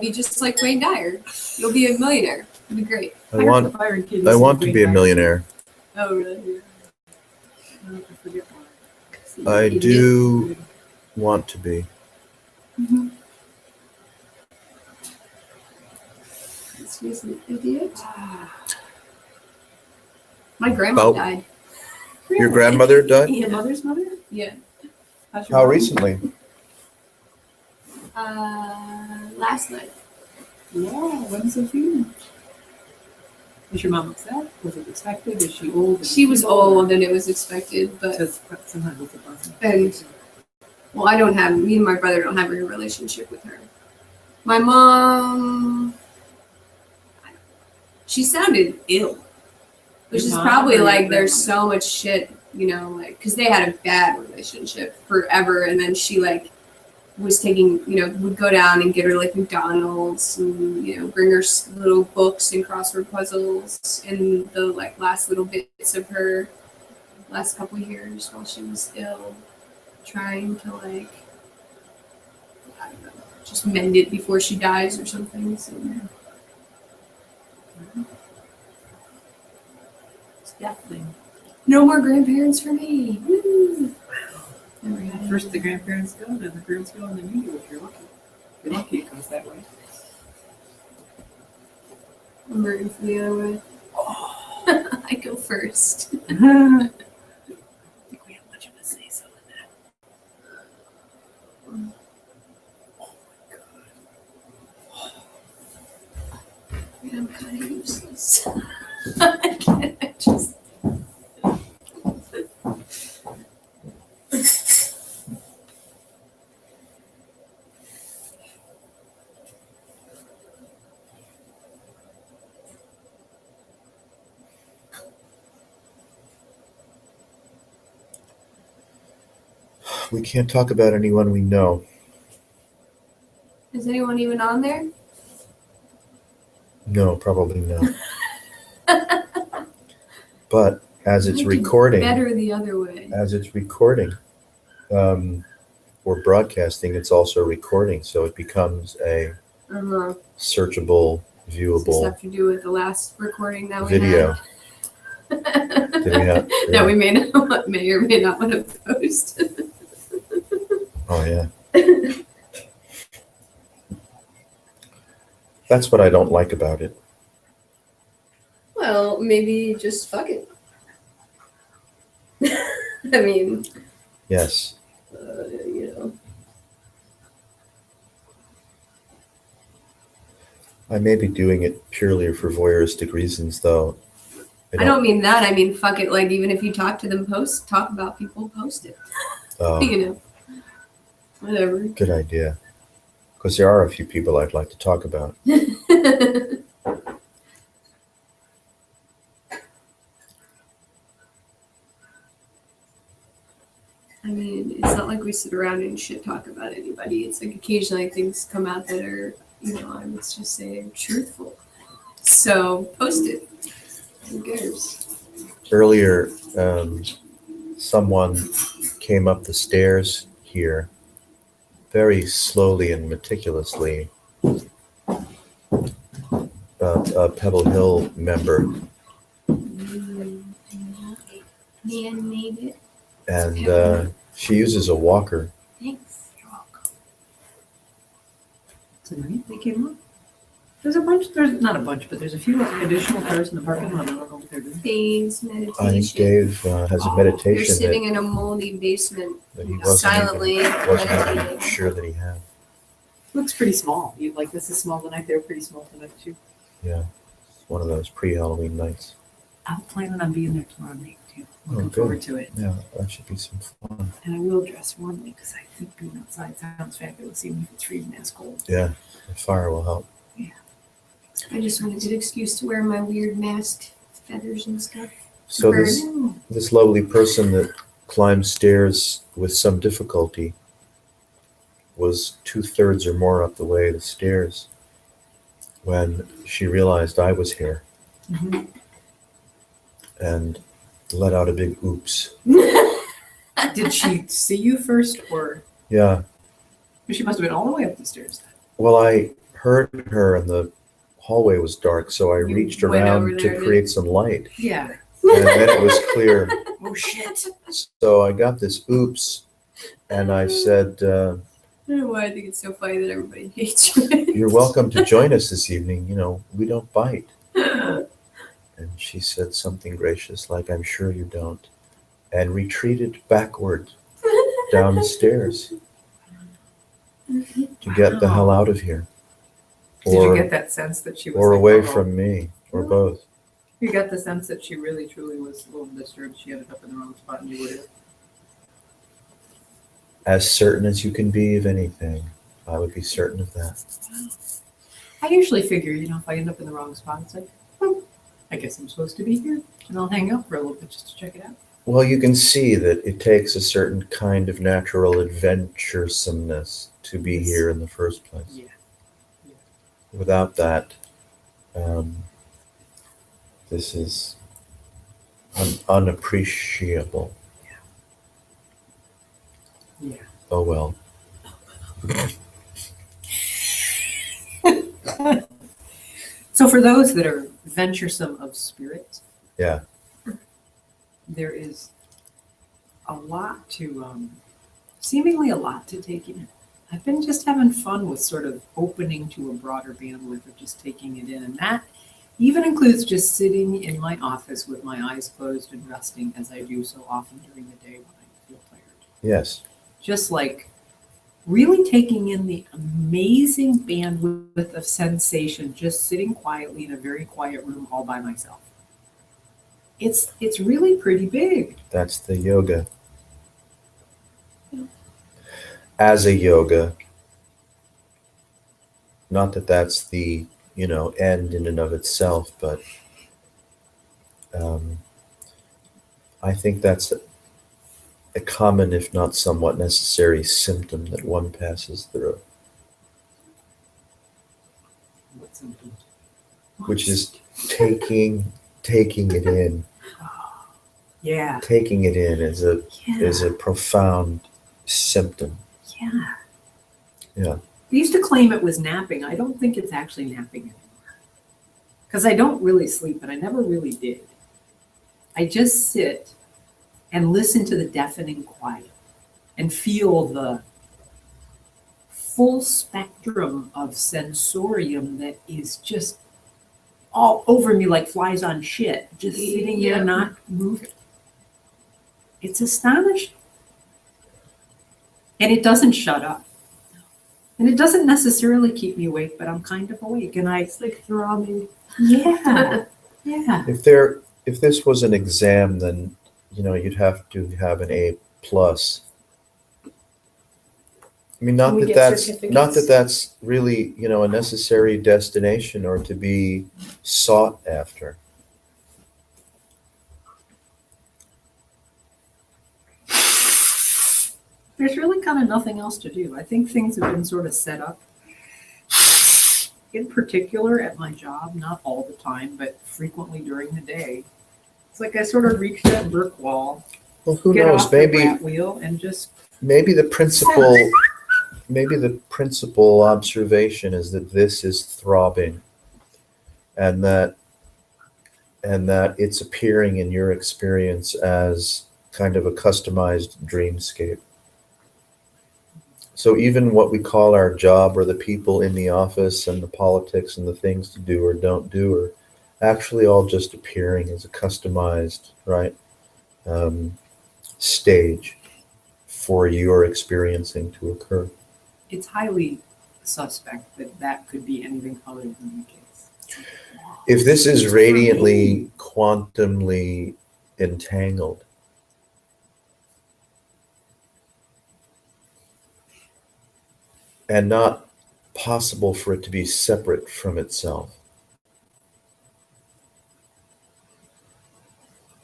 be just like Wayne Dyer. You'll be a millionaire. It'll be great. I want to be a millionaire. Oh, really? I do want to be. Mm-hmm. She's an idiot. My grandma died. Your grandmother died? Your mother's mother? Yeah. How recently? Last night. Wow, when's the funeral? Was your mom upset? Was it expected? Is she old? She was old and it was expected, but sometimes it's a blessing. And well, me and my brother don't have a good relationship with her. My mom, she sounded ill, which is probably like there's so much shit, you know, like because they had a bad relationship forever, and then she like was taking, you know, would go down and get her like McDonald's and, you know, bring her little books and crossword puzzles and the like last little bits of her last couple years while she was ill, trying to like, I don't know, just mend it before she dies or something. So It's definitely no more grandparents for me. Woo. First the grandparents go, then the parents go, and then you go if you're lucky. If you're lucky, it goes that way. I'm rooting for the other way. I go first. I think we have much of a say so in that. Oh my god. I'm kind of useless. I can't just. We can't talk about anyone we know. Is anyone even on there? No, probably not. But as it's recording, better the other way. As it's recording, or broadcasting, it's also recording, so it becomes a searchable, viewable. Does this have to do with the last recording that we video. had? That we may or may not want to post. Oh yeah. That's what I don't like about it. Well, maybe just fuck it. I mean. Yes. You know. I may be doing it purely for voyeuristic reasons, though. I don't mean that. I mean, fuck it. Like, even if you talk to them, talk about people, post it. You know. Whatever. Good idea. Because there are a few people I'd like to talk about. I mean, it's not like we sit around and shit talk about anybody. It's like occasionally things come out that are, you know, I would just say truthful. So post it. Who cares? Earlier, someone came up the stairs here very slowly and meticulously. A Pebble Hill member. Man made it. And she uses a walker. Thanks. You're welcome. Tonight they came up. There's a bunch, there's not a bunch, but there's a few additional cars in the parking lot. I don't know what they're doing. Dave's meditation. I think Dave has a meditation. You're sitting in a moldy basement that he wasn't silently even sure that he had. Looks pretty small. You like this is small tonight. They're pretty small tonight too. Yeah, it's one of those pre-Halloween nights. I'm planning on being there tomorrow night too. Looking good. forward to it. Yeah, that should be some fun. And I will dress warmly because I think being outside sounds fabulous, even if it's freezing ass cold. Yeah, the fire will help. Yeah. I just want a good excuse to wear my weird mask, feathers and stuff. So this lovely person that climbed stairs with some difficulty was 2/3 or more up the way of the stairs when she realized I was here. Mm-hmm. And let out a big oops. Did she see you first or? Yeah. She must have been all the way up the stairs then. Well, I heard her and the hallway was dark, so I You reached went over around there, to did create some light. Yeah. And then it was clear. Oh shit. So I got this oops, and I said, I don't know why I think it's so funny that everybody hates you. "You're welcome to join us this evening. You know, we don't bite." And she said something gracious like, "I'm sure you don't," and retreated backward down the stairs to get the hell out of here. Did you get that sense that she was or like, away uh-oh? from me, or Really? both. You got the sense that she really truly was a little disturbed. She ended up in the wrong spot and you would have. As certain as you can be of anything, I would be certain of that. I usually figure, if I end up in the wrong spot, it's like, I guess I'm supposed to be here. And I'll hang out for a little bit just to check it out. Well, you can see that it takes a certain kind of natural adventuresomeness to be Yes. here in the first place. Yeah. Without that, this is unappreciable. Yeah. Oh well. So for those that are venturesome of spirit, Yeah. there is a lot to, seemingly a lot to take in. I've been just having fun with sort of opening to a broader bandwidth of just taking it in. And that even includes just sitting in my office with my eyes closed and resting as I do so often during the day when I feel tired. Yes. Just like really taking in the amazing bandwidth of sensation, just sitting quietly in a very quiet room all by myself. It's really pretty big. That's the yoga. As a yoga, not that that's the, end in and of itself, but I think that's a common, if not somewhat necessary, symptom that one passes through, What symptoms? which is taking it in. Yeah. Taking it in is Yeah. a profound symptom. Yeah. Yeah. They used to claim it was napping. I don't think it's actually napping anymore. Because I don't really sleep, and I never really did. I just sit and listen to the deafening quiet and feel the full spectrum of sensorium that is just all over me like flies on shit, just sitting Yeah. there not moving. It's astonishing. And it doesn't shut up. And it doesn't necessarily keep me awake, but I'm kind of awake. And It's like throbbing. yeah. If this was an exam, then you'd have to have an A plus. I mean, Can we get not that certificates? that's really a necessary destination or to be sought after. There's really kind of nothing else to do. I think things have been sort of set up. In particular at my job, not all the time, but frequently during the day. It's like I sort of reach that brick wall, Well, who get knows? off the rat wheel, and just Maybe the principal observation is that this is throbbing, and that it's appearing in your experience as kind of a customized dreamscape. So even what we call our job, or the people in the office and the politics and the things to do or don't do, are actually all just appearing as a customized, right, stage for your experiencing to occur. it's highly suspect that that could be anything other than the case. If this is radiantly, quantumly entangled, and not possible for it to be separate from itself,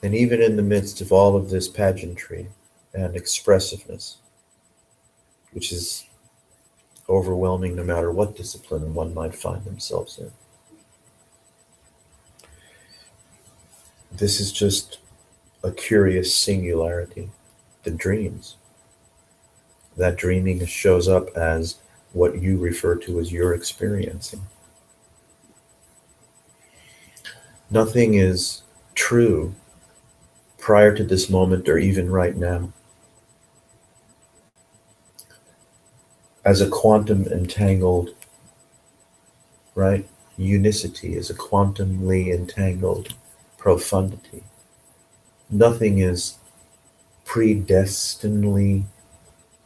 and even in the midst of all of this pageantry and expressiveness, which is overwhelming no matter what discipline one might find themselves in, this is just a curious singularity that dreams. That dreaming shows up as what you refer to as your experiencing. Nothing is true prior to this moment or even right now. As a quantum entangled, right? Unicity is a quantumly entangled profundity. Nothing is predestinedly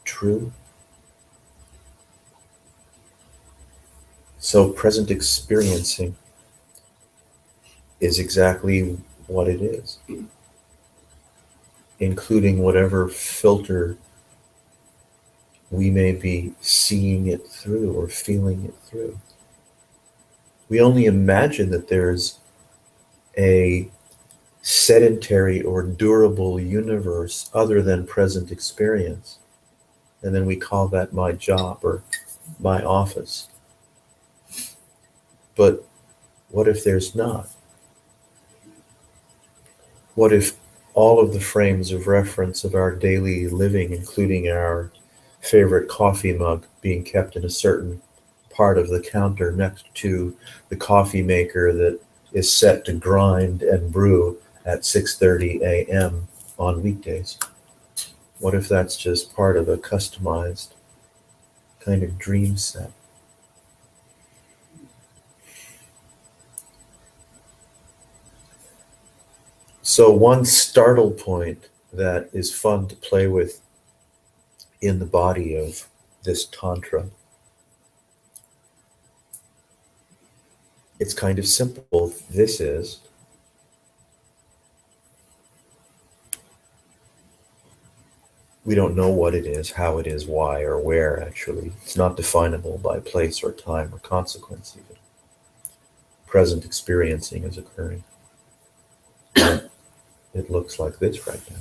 true. So present experiencing is exactly what it is, including whatever filter we may be seeing it through or feeling it through. We only imagine that there's a sedentary or durable universe other than present experience. And then we call that my job or my office. But what if there's not? What if all of the frames of reference of our daily living, including our favorite coffee mug being kept in a certain part of the counter next to the coffee maker that is set to grind and brew at 6:30 a.m. on weekdays? What if that's just part of a customized kind of dream set? So one startle point that is fun to play with in the body of this tantra, it's kind of simple. This is we don't know what it is, how it is, why, or where, actually. It's not definable by place or time or consequence, even. Present experiencing is occurring. It looks like this right now.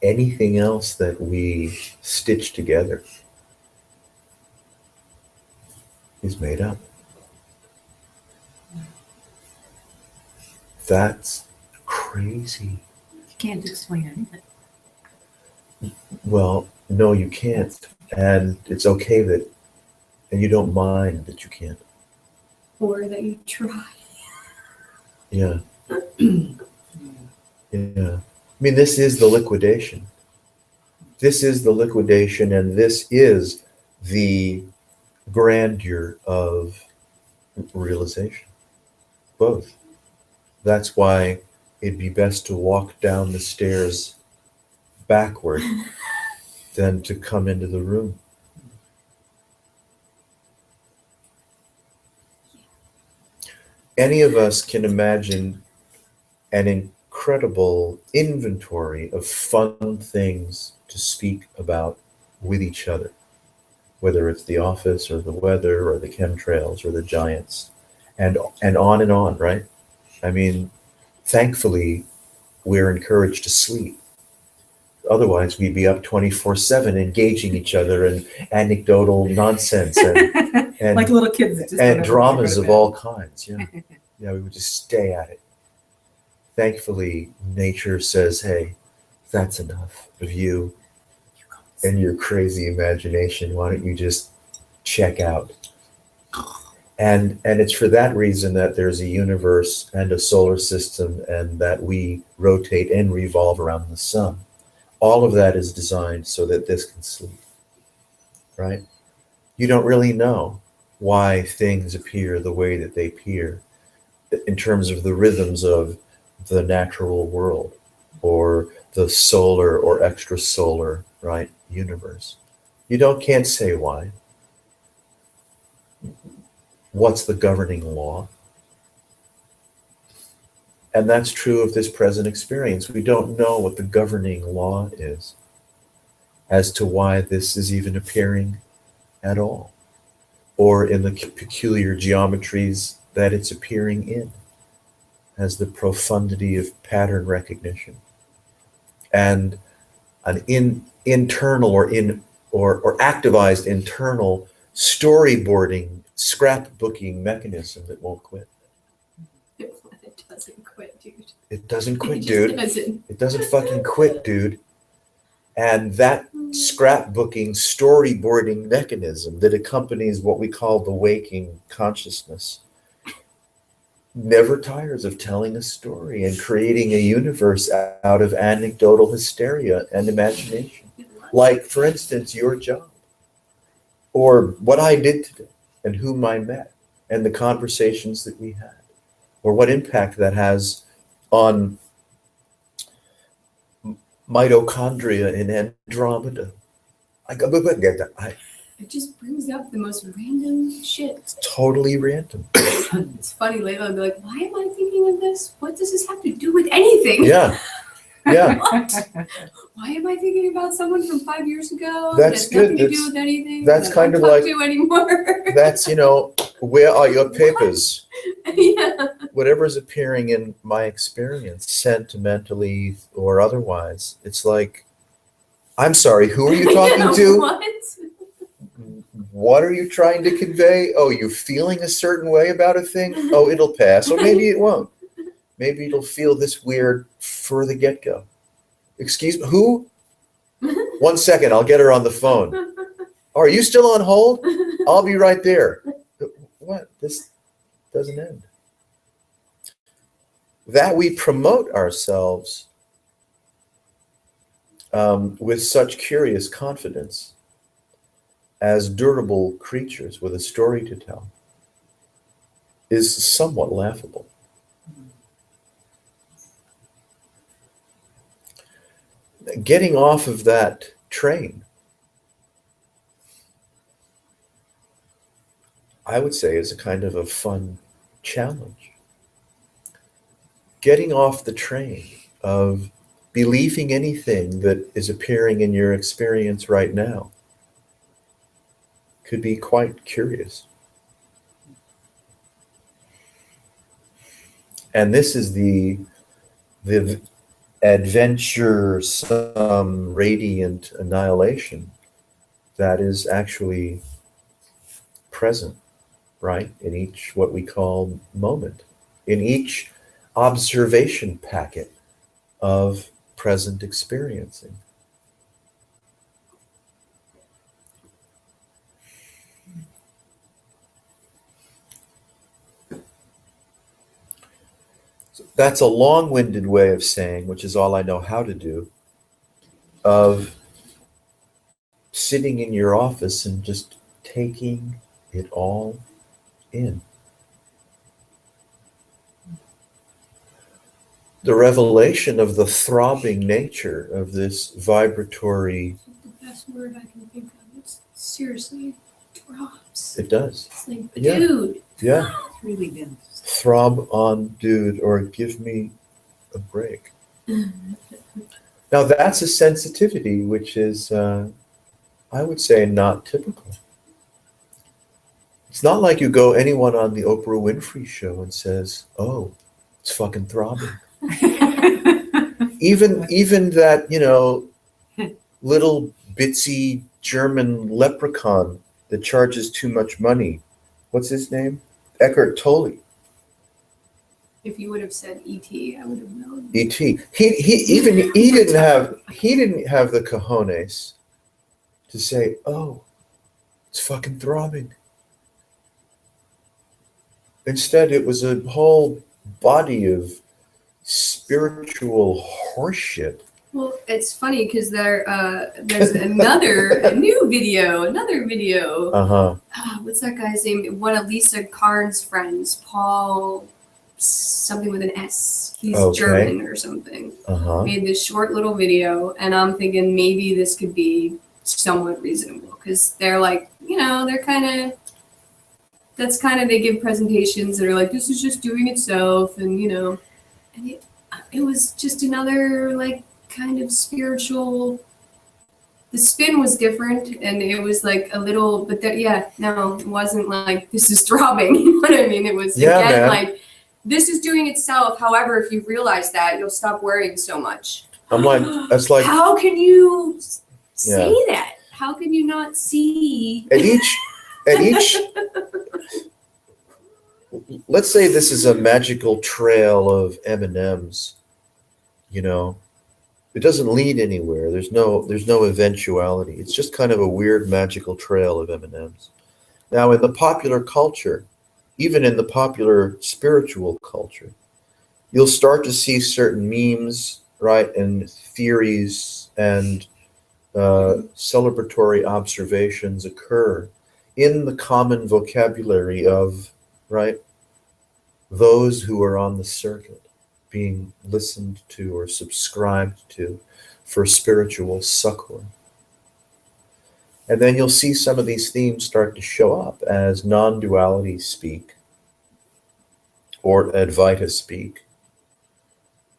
Anything else that we stitch together is made up. That's crazy. You can't explain anything. Well, no, you can't. And it's okay that, and you don't mind that you can't. Or that you try. Yeah. Yeah. I mean, this is the liquidation. This is the liquidation, and this is the grandeur of realization. Both. That's why it'd be best to walk down the stairs backward than to come into the room. Any of us can imagine an incredible inventory of fun things to speak about with each other, whether it's the office or the weather or the chemtrails or the giants, and on, right? I mean, thankfully, we're encouraged to sleep. Otherwise, we'd be up 24/7 engaging each other in anecdotal nonsense and Like little kids that just and don't dramas ever of all kinds. Yeah, yeah, we would just stay at it. Thankfully, nature says, "Hey, that's enough of you and your crazy imagination. Why don't you just check out?" And it's for that reason that there's a universe and a solar system, and that we rotate and revolve around the sun. All of that is designed so that this can sleep, right? You don't really know why things appear the way that they appear in terms of the rhythms of the natural world or the solar or extrasolar, right, universe. You can't say why. What's the governing law? And that's true of this present experience. We don't know what the governing law is as to why this is even appearing at all, or in the peculiar geometries that it's appearing in, as the profundity of pattern recognition and an internal or activized internal storyboarding, scrapbooking mechanism that won't quit. It doesn't quit, dude. It doesn't quit, It just dude. doesn't. It doesn't fucking quit, dude. And that scrapbooking, storyboarding mechanism that accompanies what we call the waking consciousness never tires of telling a story and creating a universe out of anecdotal hysteria and imagination. Like, for instance, your job, or what I did today, and whom I met, and the conversations that we had, or what impact that has on mitochondria in Andromeda. It just brings up the most random shit. It's totally random. It's funny, lately I'll be like, why am I thinking of this? What does this have to do with anything? Yeah. Yeah. What? Why am I thinking about someone from 5 years ago? That's that has good. nothing to do with anything. That's that kind I of don't like- talk to anymore. That's, where are your papers? Yeah. Whatever's appearing in my experience, sentimentally or otherwise, it's like, I'm sorry, who are you talking Yeah, to? What? What are you trying to convey? Oh, you're feeling a certain way about a thing? Oh, it'll pass. Or maybe it won't. Maybe it'll feel this weird for the get-go. Excuse me, who? 1 second, I'll get her on the phone. Oh, are you still on hold? I'll be right there. What? This doesn't end. That we promote ourselves with such curious confidence as durable creatures with a story to tell is somewhat laughable. Getting off of that train, I would say, is a kind of a fun challenge. Getting off the train of believing anything that is appearing in your experience right now could be quite curious. And this is the adventuresome, radiant annihilation that is actually present, right, in each what we call moment, in each observation packet of present experiencing. So that's a long-winded way of saying, which is all I know how to do, of sitting in your office and just taking it all in. The revelation of the throbbing nature of this vibratory. The best word I can think of. It's seriously drops. It does. It's like, Yeah. dude. Yeah. It's really been. Throb on, dude, or give me a break. Now that's a sensitivity which is, I would say, not typical. It's not like you go anyone on the Oprah Winfrey show and says, "Oh, it's fucking throbbing." Even that, little bitsy German leprechaun that charges too much money. What's his name? Eckhart Tolle. If you would have said E.T., I would have known. E.T. He didn't have the cojones to say, "Oh, it's fucking throbbing." Instead, it was a whole body of spiritual horseshit. Well, it's funny because there's a new video. What's that guy's name? One of Lisa Karn's friends, Paul, something with an S. He's Okay. German or something. Made this short little video, and I'm thinking maybe this could be somewhat reasonable because they're like, they're kind of. That's kind of, they give presentations that are like, this is just doing itself, and and it was just another like kind of spiritual. The spin was different, and it was like a little, but no, it wasn't like this is throbbing. You know what I mean? It was again like this is doing itself. However, if you realize that, you'll stop worrying so much. I'm like, that's like, how can you say that? How can you not see? At each. Let's say this is a magical trail of M&Ms, It doesn't lead anywhere. There's no eventuality. It's just kind of a weird magical trail of M&Ms. Now, in the popular culture, even in the popular spiritual culture, you'll start to see certain memes, right, and theories and celebratory observations occur in the common vocabulary of, right, those who are on the circuit, being listened to or subscribed to for spiritual succor. And then you'll see some of these themes start to show up as non-duality speak, or Advaita speak,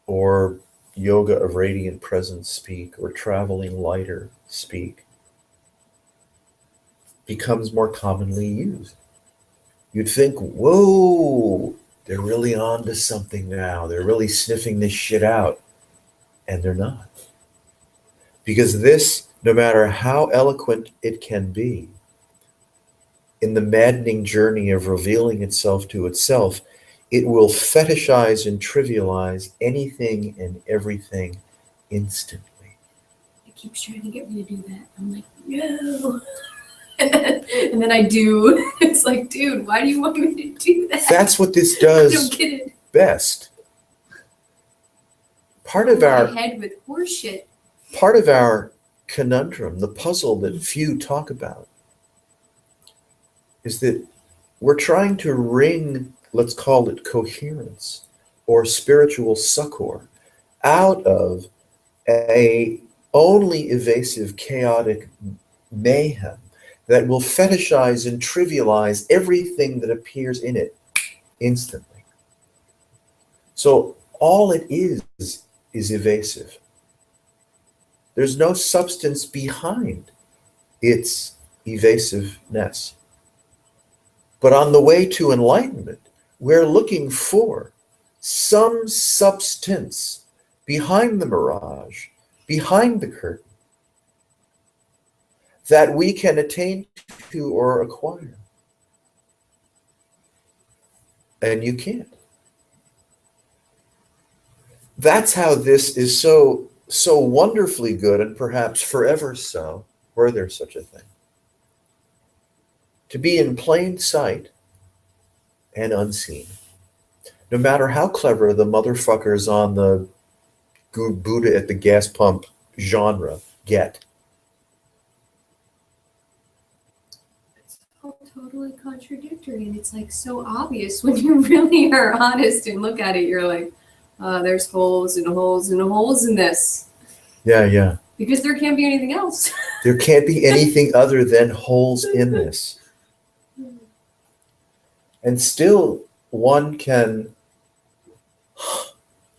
or yoga of radiant presence speak, or traveling lighter speak, becomes more commonly used. You'd think, whoa, they're really on to something now. They're really sniffing this shit out. And they're not. Because this, no matter how eloquent it can be, in the maddening journey of revealing itself to itself, it will fetishize and trivialize anything and everything instantly. It keeps trying to get me to do that. I'm like, no. And then I do. It's like, dude, why do you want me to do that? That's what this I does don't get it. best. Part of our head with horseshit. Part of our conundrum, the puzzle that few talk about, is that we're trying to wring, let's call it coherence or spiritual succor, out of a only evasive, chaotic mayhem that will fetishize and trivialize everything that appears in it instantly. So all it is evasive. There's no substance behind its evasiveness. But on the way to enlightenment, we're looking for some substance behind the mirage, behind the curtain, that we can attain to or acquire. And you can't. That's how this is so wonderfully good, and perhaps forever so, were there such a thing. To be in plain sight and unseen. No matter how clever the motherfuckers on the Buddha at the gas pump genre get. It's all totally contradictory, and it's like so obvious when you really are honest and look at it. You're like, there's holes and holes and holes in this. Yeah. Because there can't be anything else. There can't be anything other than holes in this. And still, one can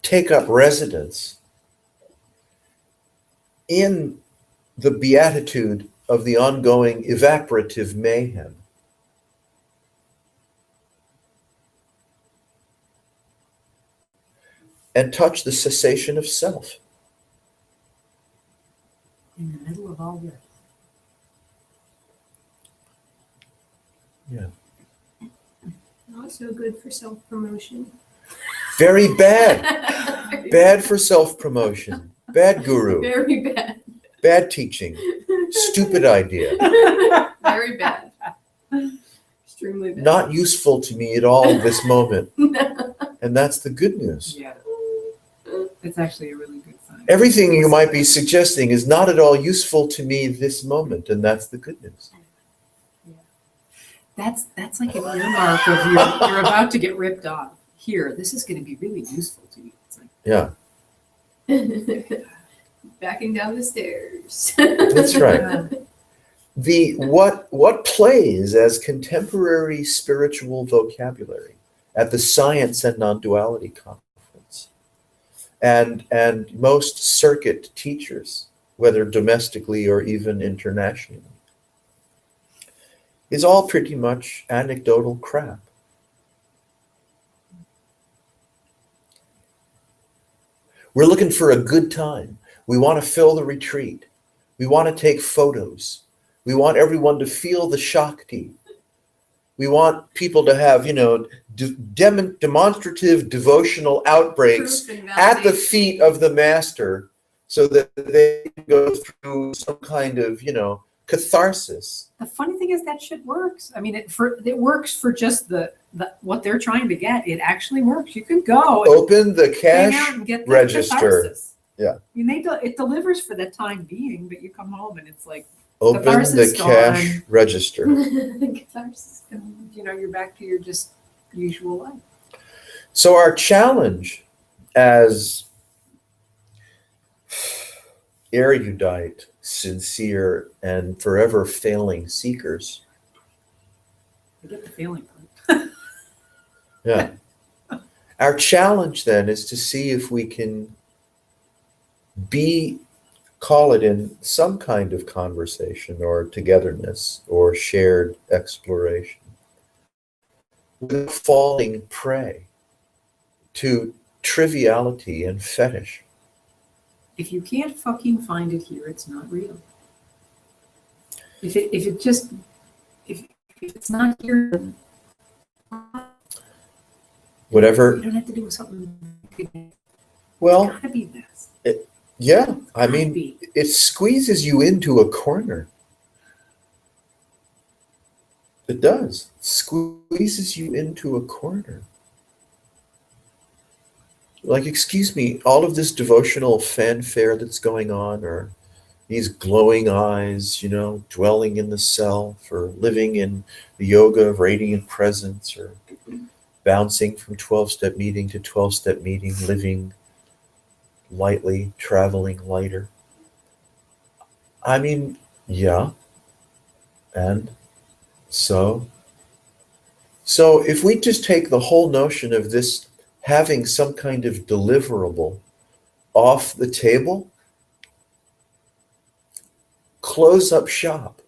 take up residence in the beatitude of the ongoing evaporative mayhem. And touch the cessation of self. In the middle of all this. Yeah. Not so good for self-promotion. Very bad. Bad for self-promotion. Bad guru. Very bad. Bad teaching. Stupid idea. Very bad. Extremely bad. Not useful to me at all in this moment. And that's the good news. Yeah. It's actually a really good sign. Everything you might be suggesting is not at all useful to me this moment, and that's the good news. That's like an earmark of you're about to get ripped off. Here, this is going to be really useful to you. It's like, Yeah. Backing down the stairs. That's right. What plays as contemporary spiritual vocabulary at the Science and Non-Duality Conference, and most circuit teachers, whether domestically or even internationally, is all pretty much anecdotal crap. We're looking for a good time. We want to fill the retreat. We want to take photos. We want everyone to feel the Shakti. We want people to have, demonstrative devotional outbreaks at the feet of the master, so that they can go through some kind of, catharsis. The funny thing is that shit works. I mean, it works for just the what they're trying to get. It actually works. You can go and Open the hang cash out and get the register. catharsis. Yeah. I mean, it delivers for the time being, but you come home and it's like Open catharsis the cash gone. register. Catharsis gone. You're back to your just usual life. So our challenge as erudite, sincere, and forever failing seekers. I get the feeling part. Yeah. Our challenge then is to see if we can call it in some kind of conversation or togetherness or shared exploration, without falling prey to triviality and fetish. If you can't fucking find it here, it's not real. If it's not here, then Whatever. you don't have to do something. Well, It's gotta be this. yeah, I Gotta mean, be. it squeezes you into a corner. It does. Squeezes you into a corner. Like, excuse me, all of this devotional fanfare that's going on, or these glowing eyes, dwelling in the self, or living in the yoga of radiant presence, or bouncing from 12-step meeting to 12-step meeting, living lightly, traveling lighter. I mean, yeah. And so if we just take the whole notion of this having some kind of deliverable off the table, close up shop.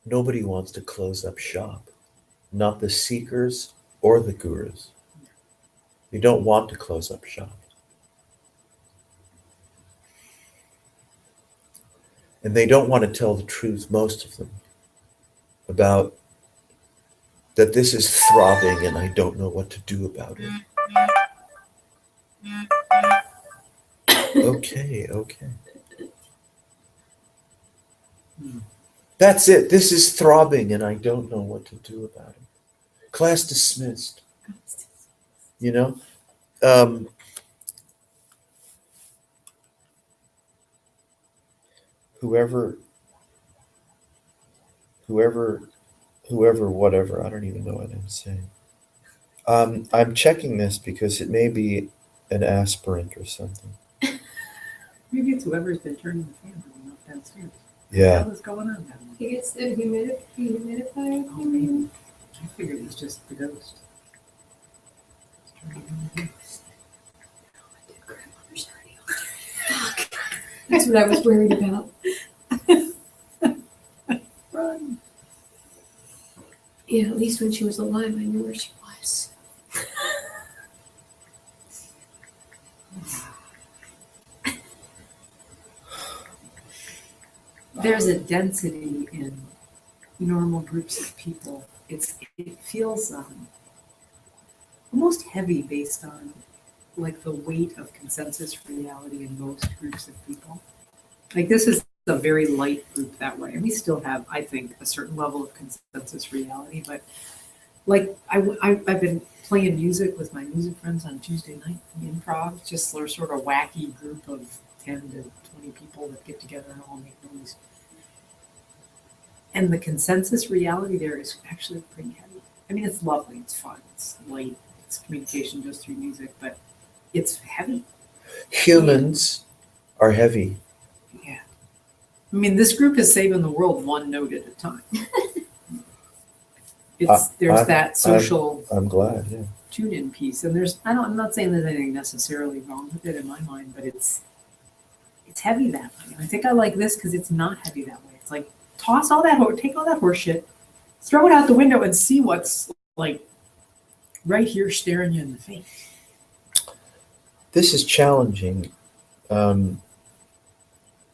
Nobody wants to close up shop, not the seekers or the gurus. They don't want to close up shop. And they don't want to tell the truth, most of them, about that this is throbbing and I don't know what to do about it. Okay. That's it. This is throbbing and I don't know what to do about it. Class dismissed. Whoever, whatever, I don't even know what I'm saying. I'm checking this because it may be an aspirant or something. Maybe it's whoever's been turning the fan on up downstairs. Yeah. What's going on down there? I think it's the humidifier. Oh, maybe. I figured it was just the ghost. Fuck. That's what I was worried about. Run. Yeah, at least when she was alive, I knew where she was. There's a density in normal groups of people. It feels almost heavy based on like the weight of consensus reality in most groups of people. Like this is a very light group that way. And we still have, I think, a certain level of consensus reality. But like I've been playing music with my music friends on Tuesday night, improv, just sort of wacky group of 10 to 20 people that get together and all make noise. And the consensus reality there is actually pretty heavy. I mean, it's lovely, it's fun, it's light, it's communication just through music, but it's heavy. Humans are heavy. Yeah. I mean, this group is saving the world one note at a time. There's that social I'm glad, yeah. tune-in piece, and I'm not saying there's anything necessarily wrong with it in my mind, but it's heavy that way. And I think I like this because it's not heavy that way. It's like take all that horse shit, throw it out the window, and see what's like right here staring you in the face. This is challenging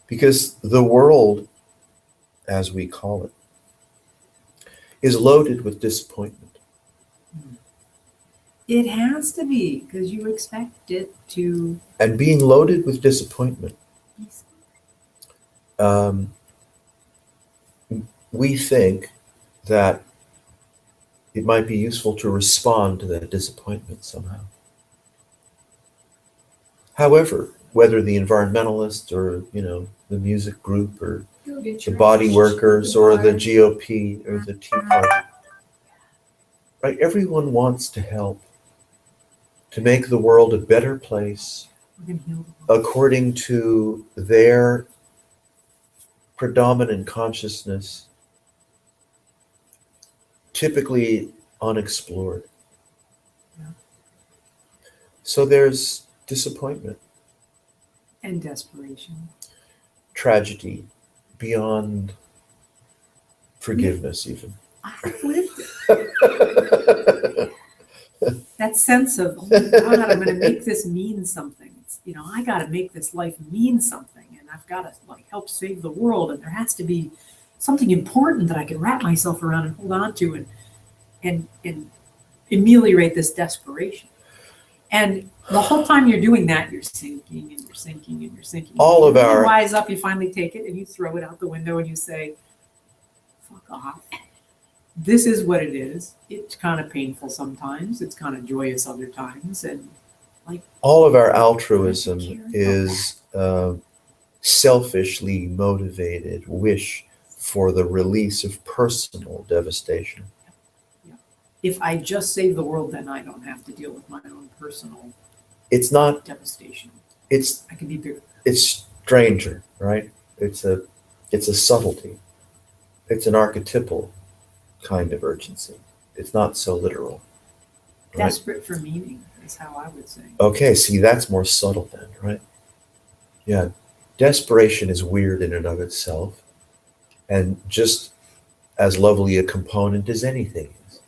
because the world, as we call it, is loaded with disappointment. It has to be, because you expect it to. And being loaded with disappointment, um, we think that it might be useful to respond to that disappointment somehow. However, whether the environmentalists or, the music group or the body workers or the GOP or the Tea Party, right? Everyone wants to help to make the world a better place according to their predominant consciousness, typically unexplored. Yeah. So there's disappointment. And desperation. Tragedy beyond forgiveness, even. I've lived it. That sense of, oh my God, I'm going to make this mean something. It's, I got to make this life mean something, and I've got to help save the world, and there has to be something important that I can wrap myself around and hold on to, and ameliorate this desperation. And the whole time you're doing that, you're sinking and you're sinking and you're sinking. All of our. You rise up, you finally take it, and you throw it out the window, and you say, "Fuck off." This is what it is. It's kind of painful sometimes. It's kind of joyous other times, and all of our altruism is selfishly motivated wish for the release of personal devastation. Yeah. If I just save the world, then I don't have to deal with my own personal. It's not devastation. I can be bigger. It's stranger, right? It's a subtlety. It's an archetypal kind of urgency. It's not so literal. Right? Desperate for meaning is how I would say. Okay, see, that's more subtle then, right? Yeah, desperation is weird in and of itself, and just as lovely a component as anything is.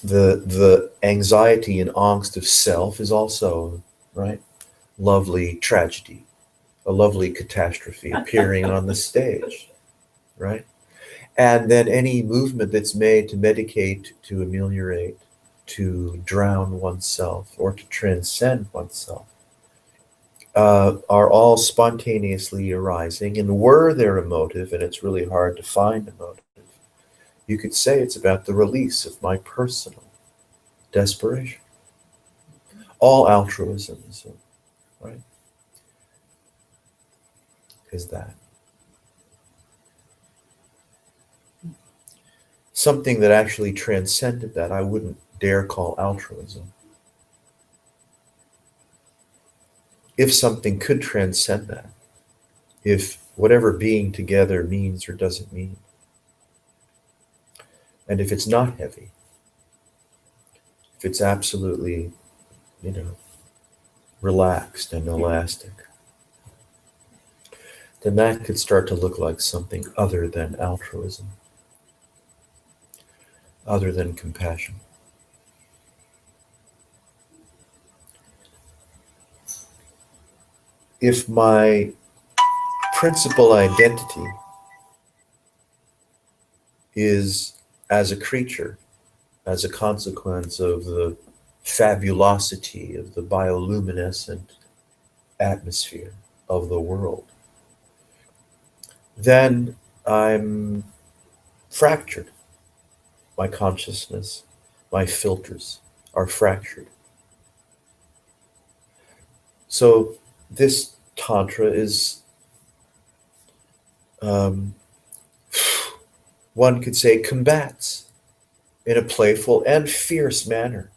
The anxiety and angst of self is also, right, lovely tragedy, a lovely catastrophe appearing on the stage, right? And then any movement that's made to medicate, to ameliorate, to drown oneself, or to transcend oneself, are all spontaneously arising. And were there a motive, and it's really hard to find a motive, you could say it's about the release of my personal desperation. All altruism is, right, is that. Something that actually transcended that I wouldn't dare call altruism. If something could transcend that, if whatever being together means or doesn't mean, and if it's not heavy, if it's absolutely, relaxed and elastic, then that could start to look like something other than altruism, other than compassion. If my principal identity is as a creature, as a consequence of the fabulosity of the bioluminescent atmosphere of the world, then I'm fractured. My consciousness, my filters are fractured. So this Tantra is, one could say, combats in a playful and fierce manner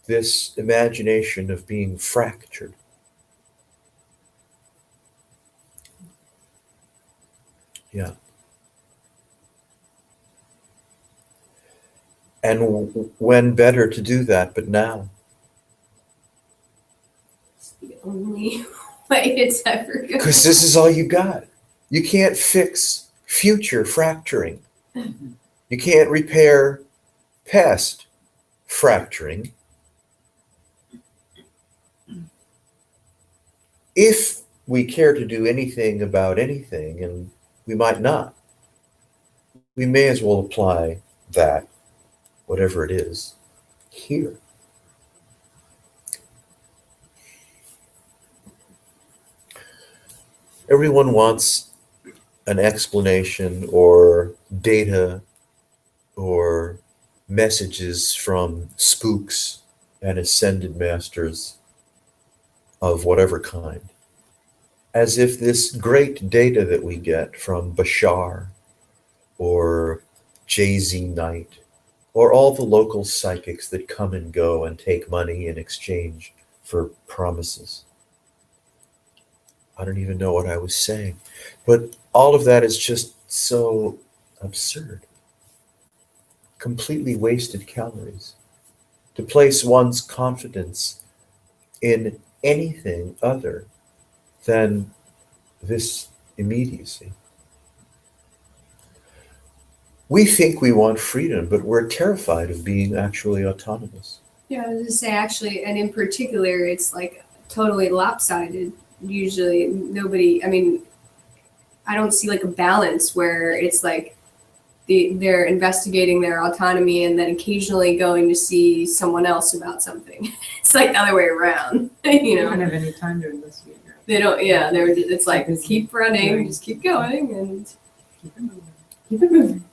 this imagination of being fractured. Yeah. And when better to do that but now? It's the only way it's ever going. Because this is all you got. You can't fix future fracturing. You can't repair past fracturing. If we care to do anything about anything, and we might not, we may as well apply that, whatever it is, here. Everyone wants an explanation or data or messages from spooks and ascended masters of whatever kind. As if this great data that we get from Bashar or Jay-Z Knight or all the local psychics that come and go and take money in exchange for promises. I don't even know what I was saying, but all of that is just so absurd. Completely wasted calories. To place one's confidence in anything other than this immediacy. We think we want freedom, but we're terrified of being actually autonomous. Yeah, I was gonna say actually, and in particular, it's like totally lopsided. Usually, nobody. I mean, I don't see like a balance where it's like they're investigating their autonomy and then occasionally going to see someone else about something. It's like the other way around, you You know. don't have any time to investigate. They don't. Yeah, they're. It's like keep running, just keep going, and Keep it moving. keep it moving.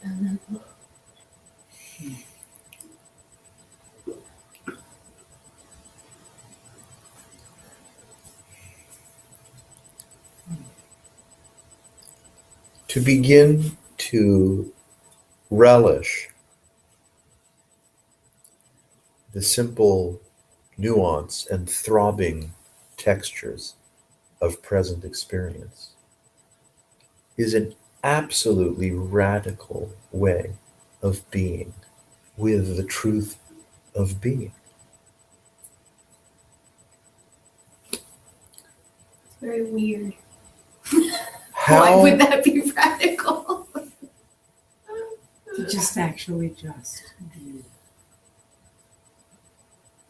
To begin to relish the simple nuance and throbbing textures of present experience is an absolutely radical way of being with the truth of being. It's very weird. How, Why would that be radical? To just actually just be.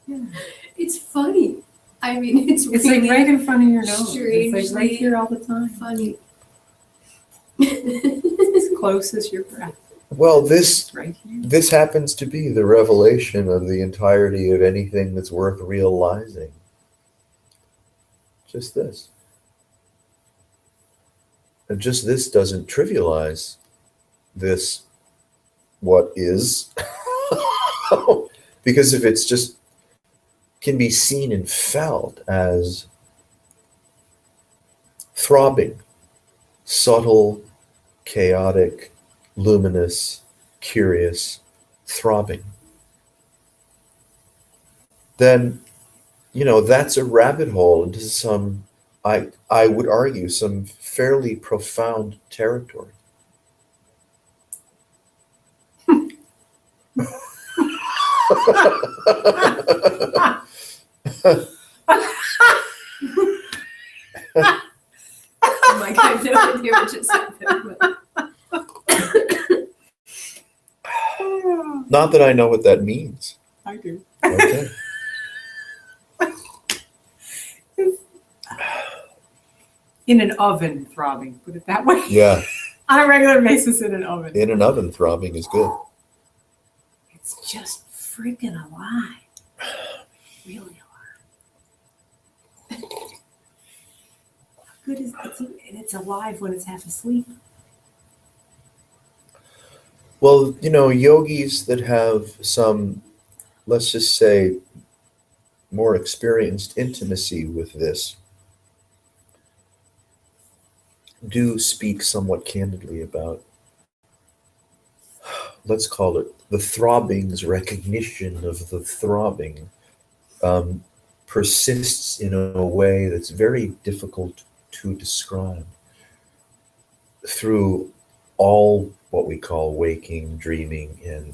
Yeah. It's funny. I mean, it's It's really like right in front of your nose. It's like strangely right here all the time. funny. As close as your breath. well, this It's right here. this happens to be the revelation of the entirety of anything that's worth realizing. Just this. And just this doesn't trivialize this, what is, because if it's just can be seen and felt as throbbing, subtle, chaotic, luminous, curious, throbbing, then, that's a rabbit hole into some, I would argue, some fairly profound territory. Oh my God, I have no idea what just happened. Not that I know what that means. I do. Okay. In an oven throbbing, put it that way. Yeah, On a regular basis in an oven. in an oven throbbing is good. It's just freaking alive. Really alive. How good is it? And it's alive when it's half asleep. Well, yogis that have some, let's just say, more experienced intimacy with this do speak somewhat candidly about, let's call it the throbbing's recognition of the throbbing persists in a way that's very difficult to describe through all what we call waking, dreaming, and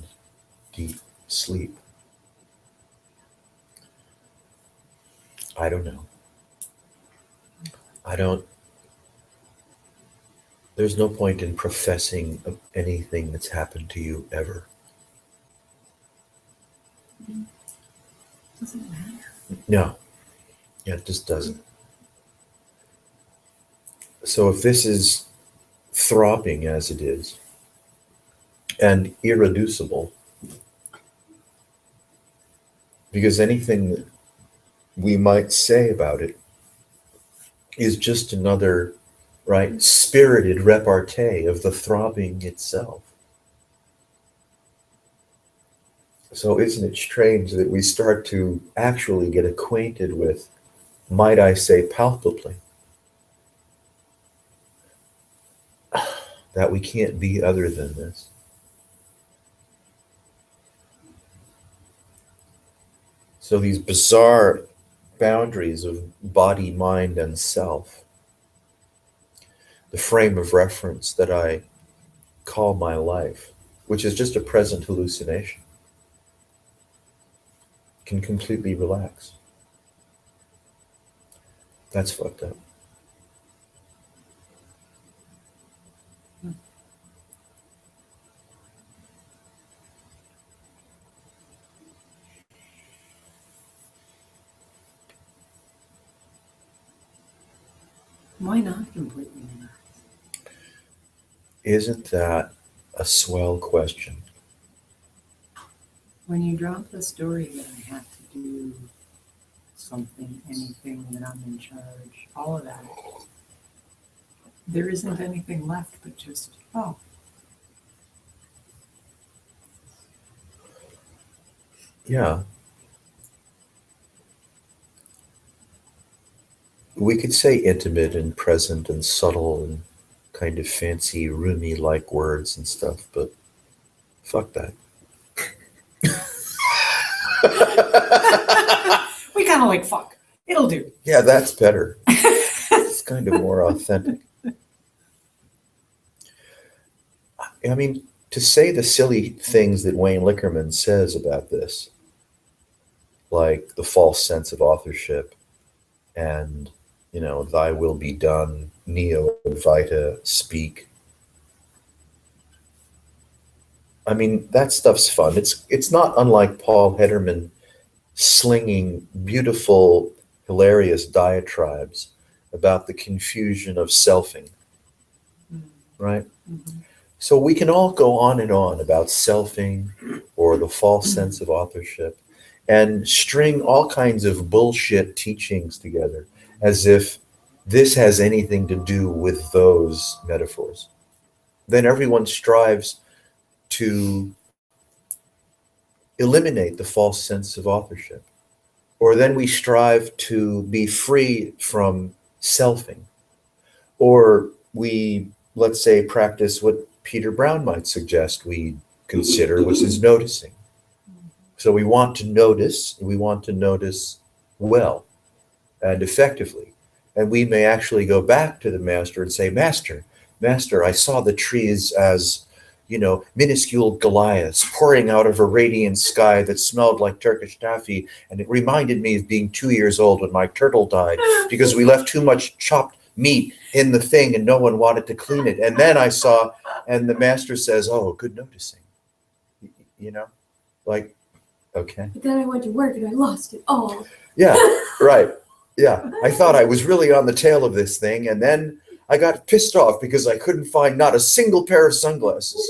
deep sleep. I don't know. There's no point in professing of anything that's happened to you ever. Doesn't matter. No. Yeah, it just doesn't. So if this is throbbing as it is, and irreducible, because anything that we might say about it is just another, right, spirited repartee of the throbbing itself. So isn't it strange that we start to actually get acquainted with, might I say palpably, that we can't be other than this? So these bizarre boundaries of body, mind, and self, the frame of reference that I call my life, which is just a present hallucination, can completely relax. That's fucked up. Why not completely relax? Isn't that a swell question? When you drop the story that I have to do something, anything, that I'm in charge, all of that, there isn't anything left but just, oh, Yeah. We could say intimate and present and subtle and kind of fancy, roomy-like words and stuff, but fuck that. we kind of like fuck. It'll do. Yeah, that's better. It's kind of more authentic. I mean, to say the silly things that Wayne Lickerman says about this, like the false sense of authorship and, thy will be done, neo vita speak. I mean, that stuff's fun. It's not unlike Paul Hederman slinging beautiful, hilarious diatribes about the confusion of selfing, right? Mm-hmm. So we can all go on and on about selfing or the false sense of authorship and string all kinds of bullshit teachings together as if this has anything to do with those metaphors. Then everyone strives to eliminate the false sense of authorship. Or then we strive to be free from selfing. Or we, let's say, practice what Peter Brown might suggest we consider, which is noticing. So we want to notice well and effectively. And we may actually go back to the master and say, Master, I saw the trees as, minuscule Goliaths pouring out of a radiant sky that smelled like Turkish taffy. And it reminded me of being 2 years old when my turtle died because we left too much chopped meat in the thing and no one wanted to clean it. And then I saw, and the master says, oh, good noticing. Like, okay. But then I went to work and I lost it all. Yeah, right. Yeah, I thought I was really on the tail of this thing, and then I got pissed off because I couldn't find not a single pair of sunglasses.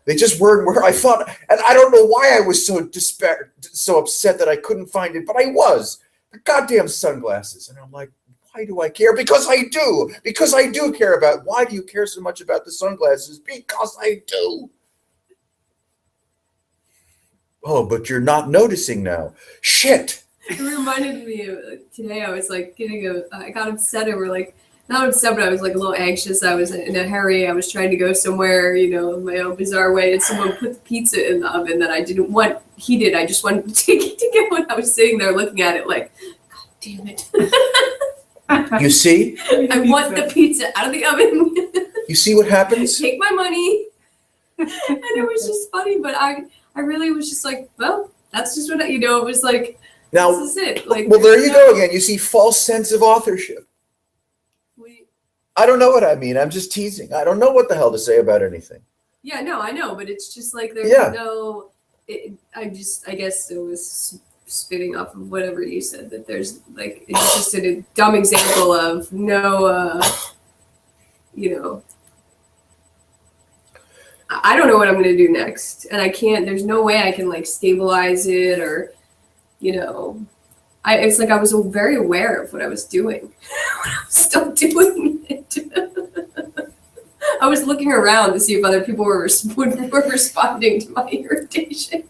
They just weren't where I thought, and I don't know why I was so upset that I couldn't find it, but I was. The goddamn sunglasses. And I'm like, why do I care? Because I do. Because I do care about. Why do you care so much about the sunglasses? Because I do. Oh, but you're not noticing now. Shit. It reminded me of today. I was like I got upset over not upset, but I was like a little anxious. I was in a hurry. I was trying to go somewhere, in my own bizarre way. And someone put the pizza in the oven that I didn't want heated. I just wanted to take it to get when I was sitting there looking at it like, God damn it. You see? I want the pizza out of the oven. You see what happens? Take my money. And it was just funny, but I really was just like, well, that's just what it was like. Now, this is it. Like, well, there you go again. You see, false sense of authorship. I don't know what I mean. I'm just teasing. I don't know what the hell to say about anything. Yeah, no, I know, but it's just like there's no. I guess it was spitting off of whatever you said that there's like it's just a dumb example of no, I don't know what I'm going to do next. And I can't, there's no way I can like stabilize it or, you know, it's like I was very aware of what I was doing when I was still doing it. I was looking around to see if other people were responding to my irritation.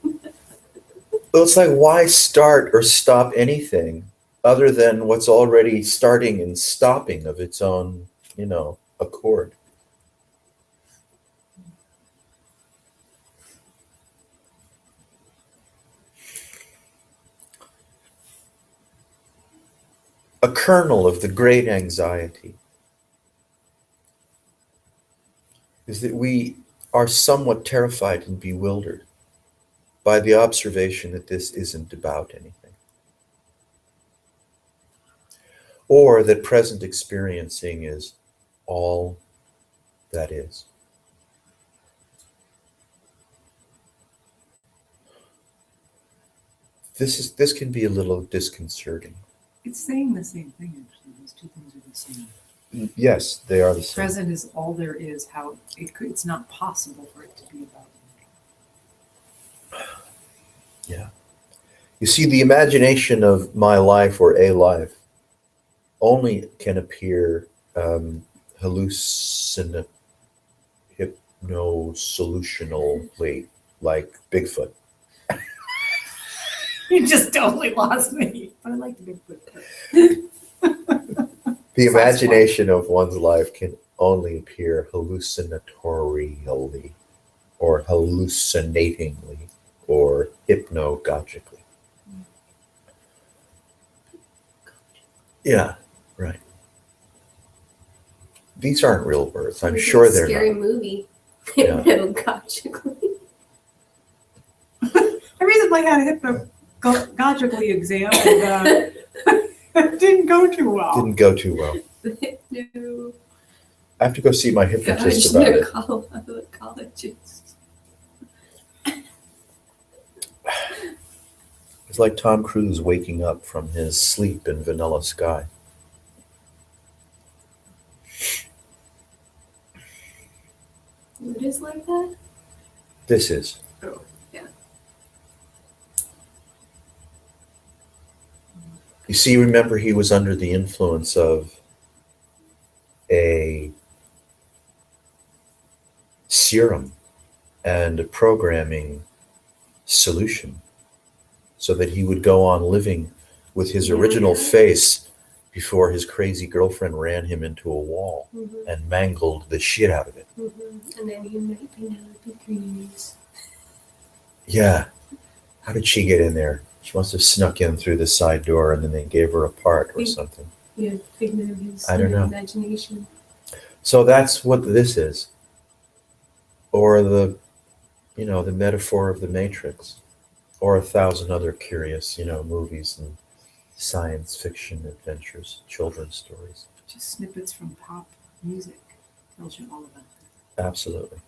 Well, it's like, why start or stop anything other than what's already starting and stopping of its own, accord? A kernel of the great anxiety is that we are somewhat terrified and bewildered by the observation that this isn't about anything, or that present experiencing is all that is. This can be a little disconcerting. It's saying the same thing, actually. Those two things are the same. Yes, they are the same. Present is all there is. How it's not possible for it to be about anything. Yeah. You see, the imagination of my life or a life only can appear hypno-solutionally, like Bigfoot. You just totally lost me. But I like the Bigfoot. The imagination of one's life can only appear hallucinatorially, or hallucinatingly, or hypnagogically. Yeah, right. These aren't real words. I'm sure they're scary not. Movie. Yeah. Hypnagogically. I recently had a hypnagogically exam and it didn't go too well. Didn't go too well. No. I have to go see my hypnotist about it. Psychologist. It's like Tom Cruise waking up from his sleep in Vanilla Sky. It is like that? This is. Oh, yeah. You see, remember, he was under the influence of a serum and a programming solution so that he would go on living with his original face before his crazy girlfriend ran him into a wall and mangled the shit out of it. And then you might be Penelope Cruz. Yeah. How did she get in there? She must have snuck in through the side door and then they gave her a part or something. Yeah, figment of his I don't know. imagination. So that's what this is. Or the metaphor of the Matrix. Or 1,000 other curious, movies and science fiction adventures, children's stories. Just snippets from pop music tells you all about that. Absolutely.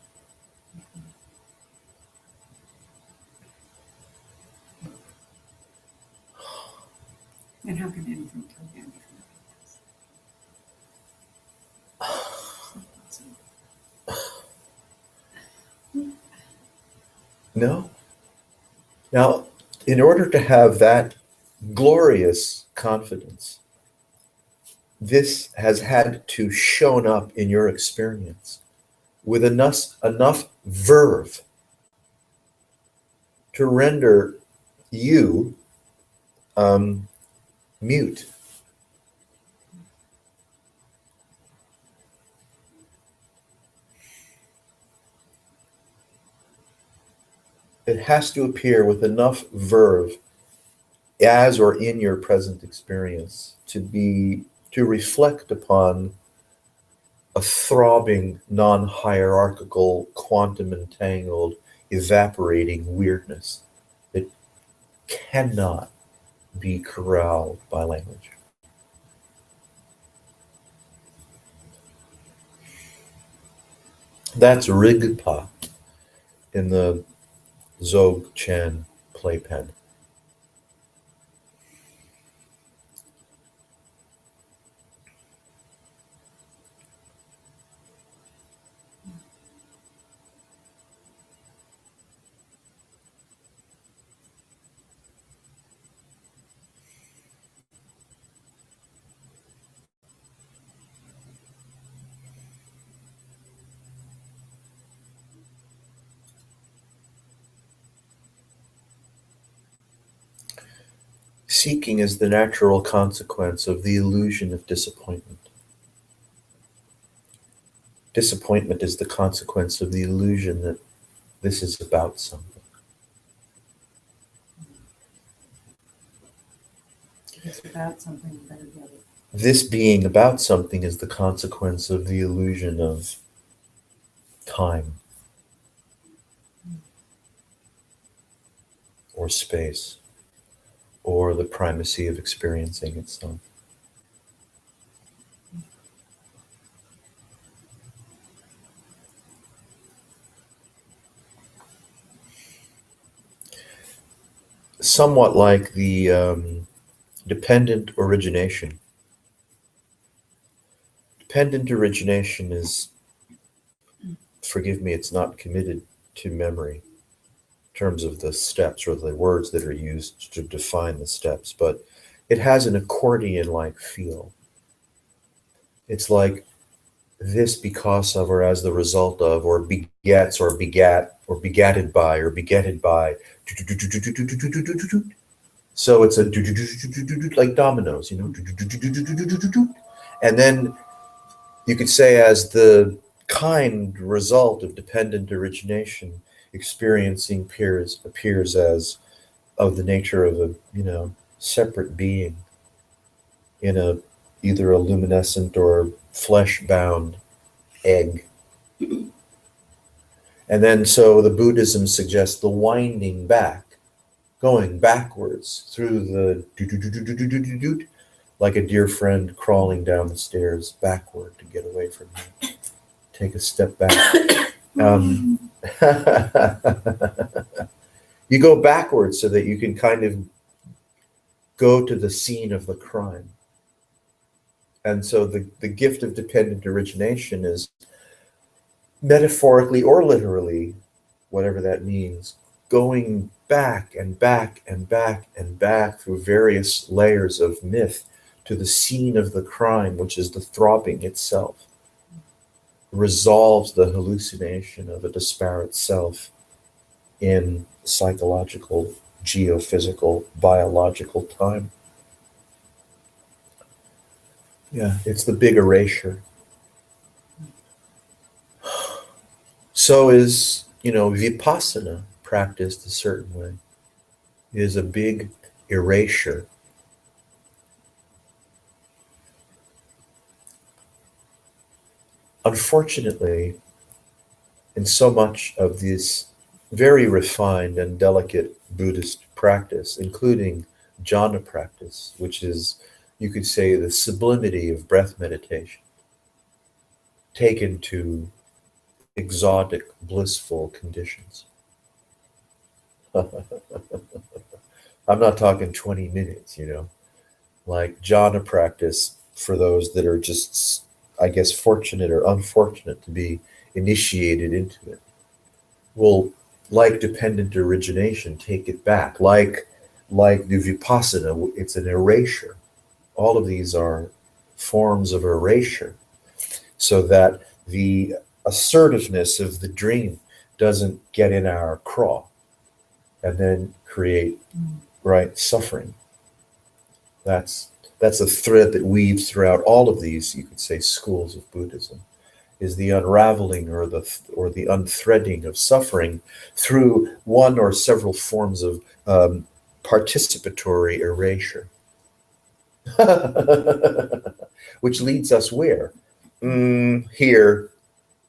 And how can anything tell you anything? No. Now, in order to have that glorious confidence, this has had to shown up in your experience with enough verve to render you mute. It has to appear with enough verve as or in your present experience to reflect upon a throbbing, non-hierarchical, quantum entangled, evaporating weirdness that cannot be corralled by language. That's Rigpa in the Dzogchen playpen. Seeking is the natural consequence of the illusion of disappointment. Disappointment is the consequence of the illusion that this is about something. It's about something better than it. This being about something is the consequence of the illusion of time or space or the primacy of experiencing itself. Somewhat like the dependent origination. Dependent origination is, forgive me, it's not committed to memory in terms of the steps or the words that are used to define the steps, but it has an accordion-like feel. It's like this because of or as the result of or begets or begat or begatted by or begetted by. So it's a like dominoes, you know. And then you could say as the kind result of dependent origination, experiencing appears as of the nature of a, you know, separate being in a either a luminescent or flesh-bound egg. And then so the Buddhism suggests the winding back, going backwards through the like a dear friend crawling down the stairs backward to get away from you. Take a step back. You go backwards so that you can kind of go to the scene of the crime. And so the gift of dependent origination is metaphorically or literally, whatever that means, going back and back and back and back through various layers of myth to the scene of the crime, which is the throbbing itself, resolves the hallucination of a disparate self in psychological, geophysical, biological time. Yeah, it's the big erasure. So is, you know, vipassana practiced a certain way. It is a big erasure. Unfortunately, in so much of this very refined and delicate Buddhist practice, including jhana practice, which is, you could say, the sublimity of breath meditation, taken to exotic, blissful conditions. I'm not talking 20 minutes, you know, like jhana practice for those that are just, I guess, fortunate or unfortunate to be initiated into it. Will, like dependent origination, take it back. Like the vipassana, it's an erasure. All of these are forms of erasure so that the assertiveness of the dream doesn't get in our craw and then create, right, suffering. That's a thread that weaves throughout all of these, you could say, schools of Buddhism, is the unraveling or the unthreading of suffering through one or several forms of participatory erasure. Which leads us where? Here,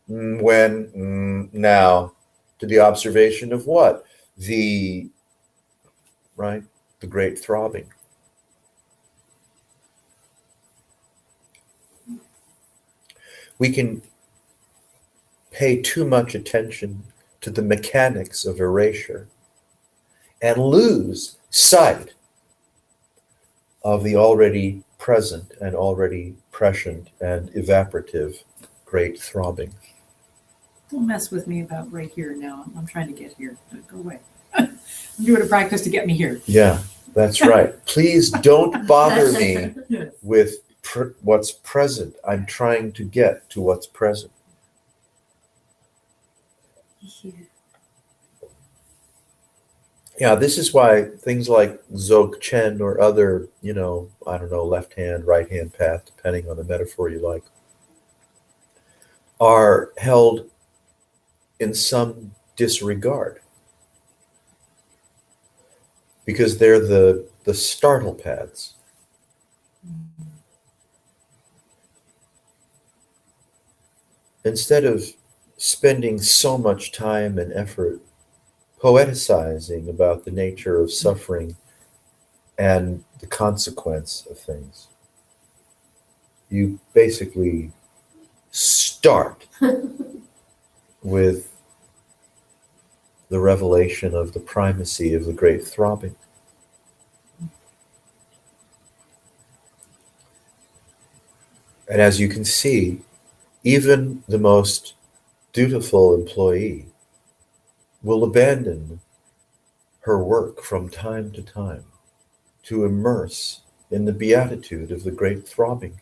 when, now, to the observation of what? The great throbbing. We can pay too much attention to the mechanics of erasure and lose sight of the already present and already prescient and evaporative great throbbing. Don't mess with me about right here now. I'm trying to get here. Go away. I'm doing a practice to get me here. Yeah, that's right. Please don't bother me Yes. with what's present. I'm trying to get to what's present. Yeah, this is why things like Dzogchen or other, I don't know, left hand, right hand path, depending on the metaphor you like, are held in some disregard because they're the startle paths. Instead of spending so much time and effort poeticizing about the nature of suffering and the consequence of things, you basically start with the revelation of the primacy of the great throbbing. And as you can see, even the most dutiful employee will abandon her work from time to time to immerse in the beatitude of the great throbbing.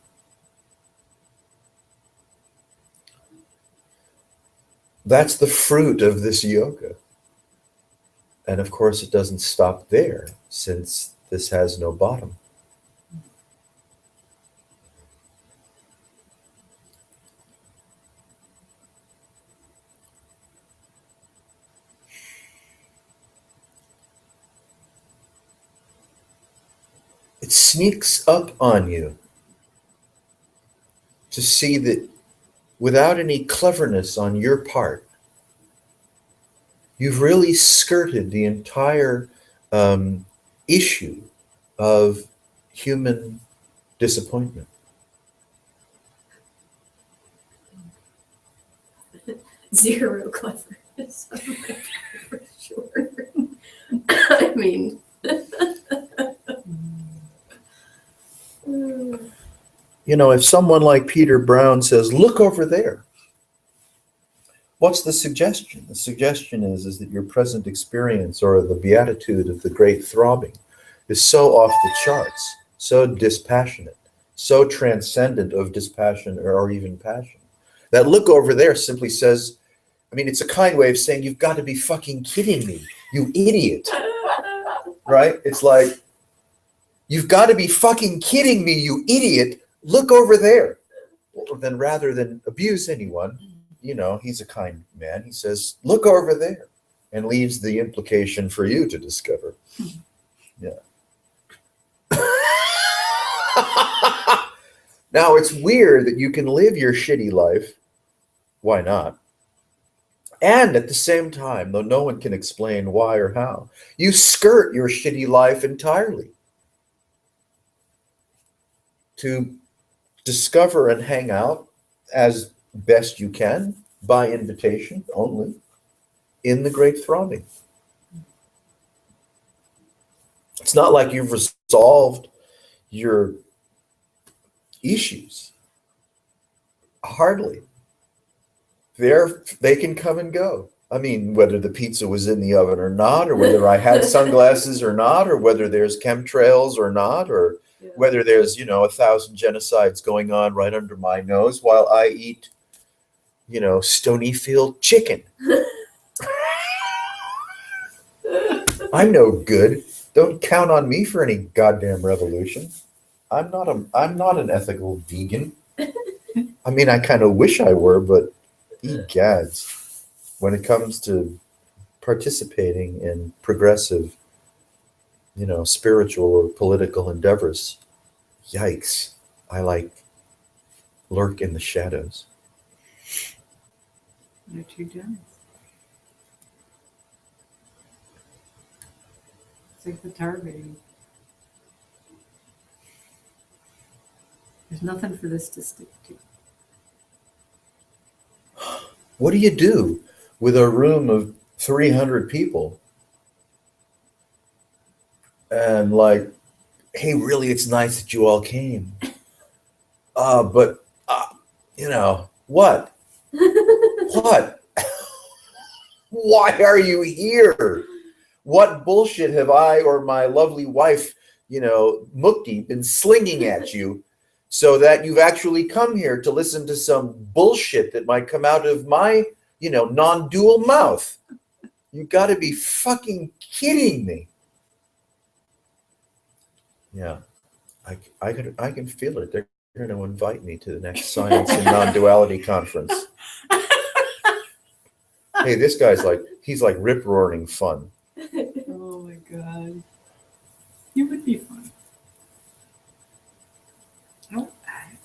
That's the fruit of this yoga. And of course, it doesn't stop there, since this has no bottom. It sneaks up on you to see that without any cleverness on your part, you've really skirted the entire issue of human disappointment. Zero cleverness, for sure. I mean, If someone like Peter Brown says, "Look over there," what's the suggestion? The suggestion is that your present experience or the beatitude of the great throbbing is so off the charts, so dispassionate, so transcendent of dispassion or even passion. That look over there simply says, it's a kind way of saying, you've got to be fucking kidding me, you idiot. Right? It's like, you've got to be fucking kidding me, you idiot. Look over there. Well, then rather than abuse anyone, he's a kind man. He says, look over there, and leaves the implication for you to discover. Yeah. Now, it's weird that you can live your shitty life. Why not? And at the same time, though no one can explain why or how, you skirt your shitty life entirely to discover and hang out as best you can, by invitation only, in the great throbbing. It's not like you've resolved your issues. Hardly. They can come and go. Whether the pizza was in the oven or not, or whether I had sunglasses or not, or whether there's chemtrails or not, or whether there's, 1,000 genocides going on right under my nose while I eat, Stonyfield chicken. I'm no good. Don't count on me for any goddamn revolution. I'm not an ethical vegan. I kind of wish I were, but egads. When it comes to participating in progressive, spiritual or political endeavors, yikes, I lurk in the shadows. You're too jealous. It's like the tar baby. There's nothing for this to stick to. What do you do with a room of 300 people and hey, really, it's nice that you all came. But what? What? Why are you here? What bullshit have I or my lovely wife, Mukti, been slinging at you so that you've actually come here to listen to some bullshit that might come out of my, non-dual mouth? You got to be fucking kidding me. Yeah, I can feel it. They're going to invite me to the next Science and Non-Duality conference. Hey, this guy's like, he's like rip-roaring fun. Oh my God. You would be fun.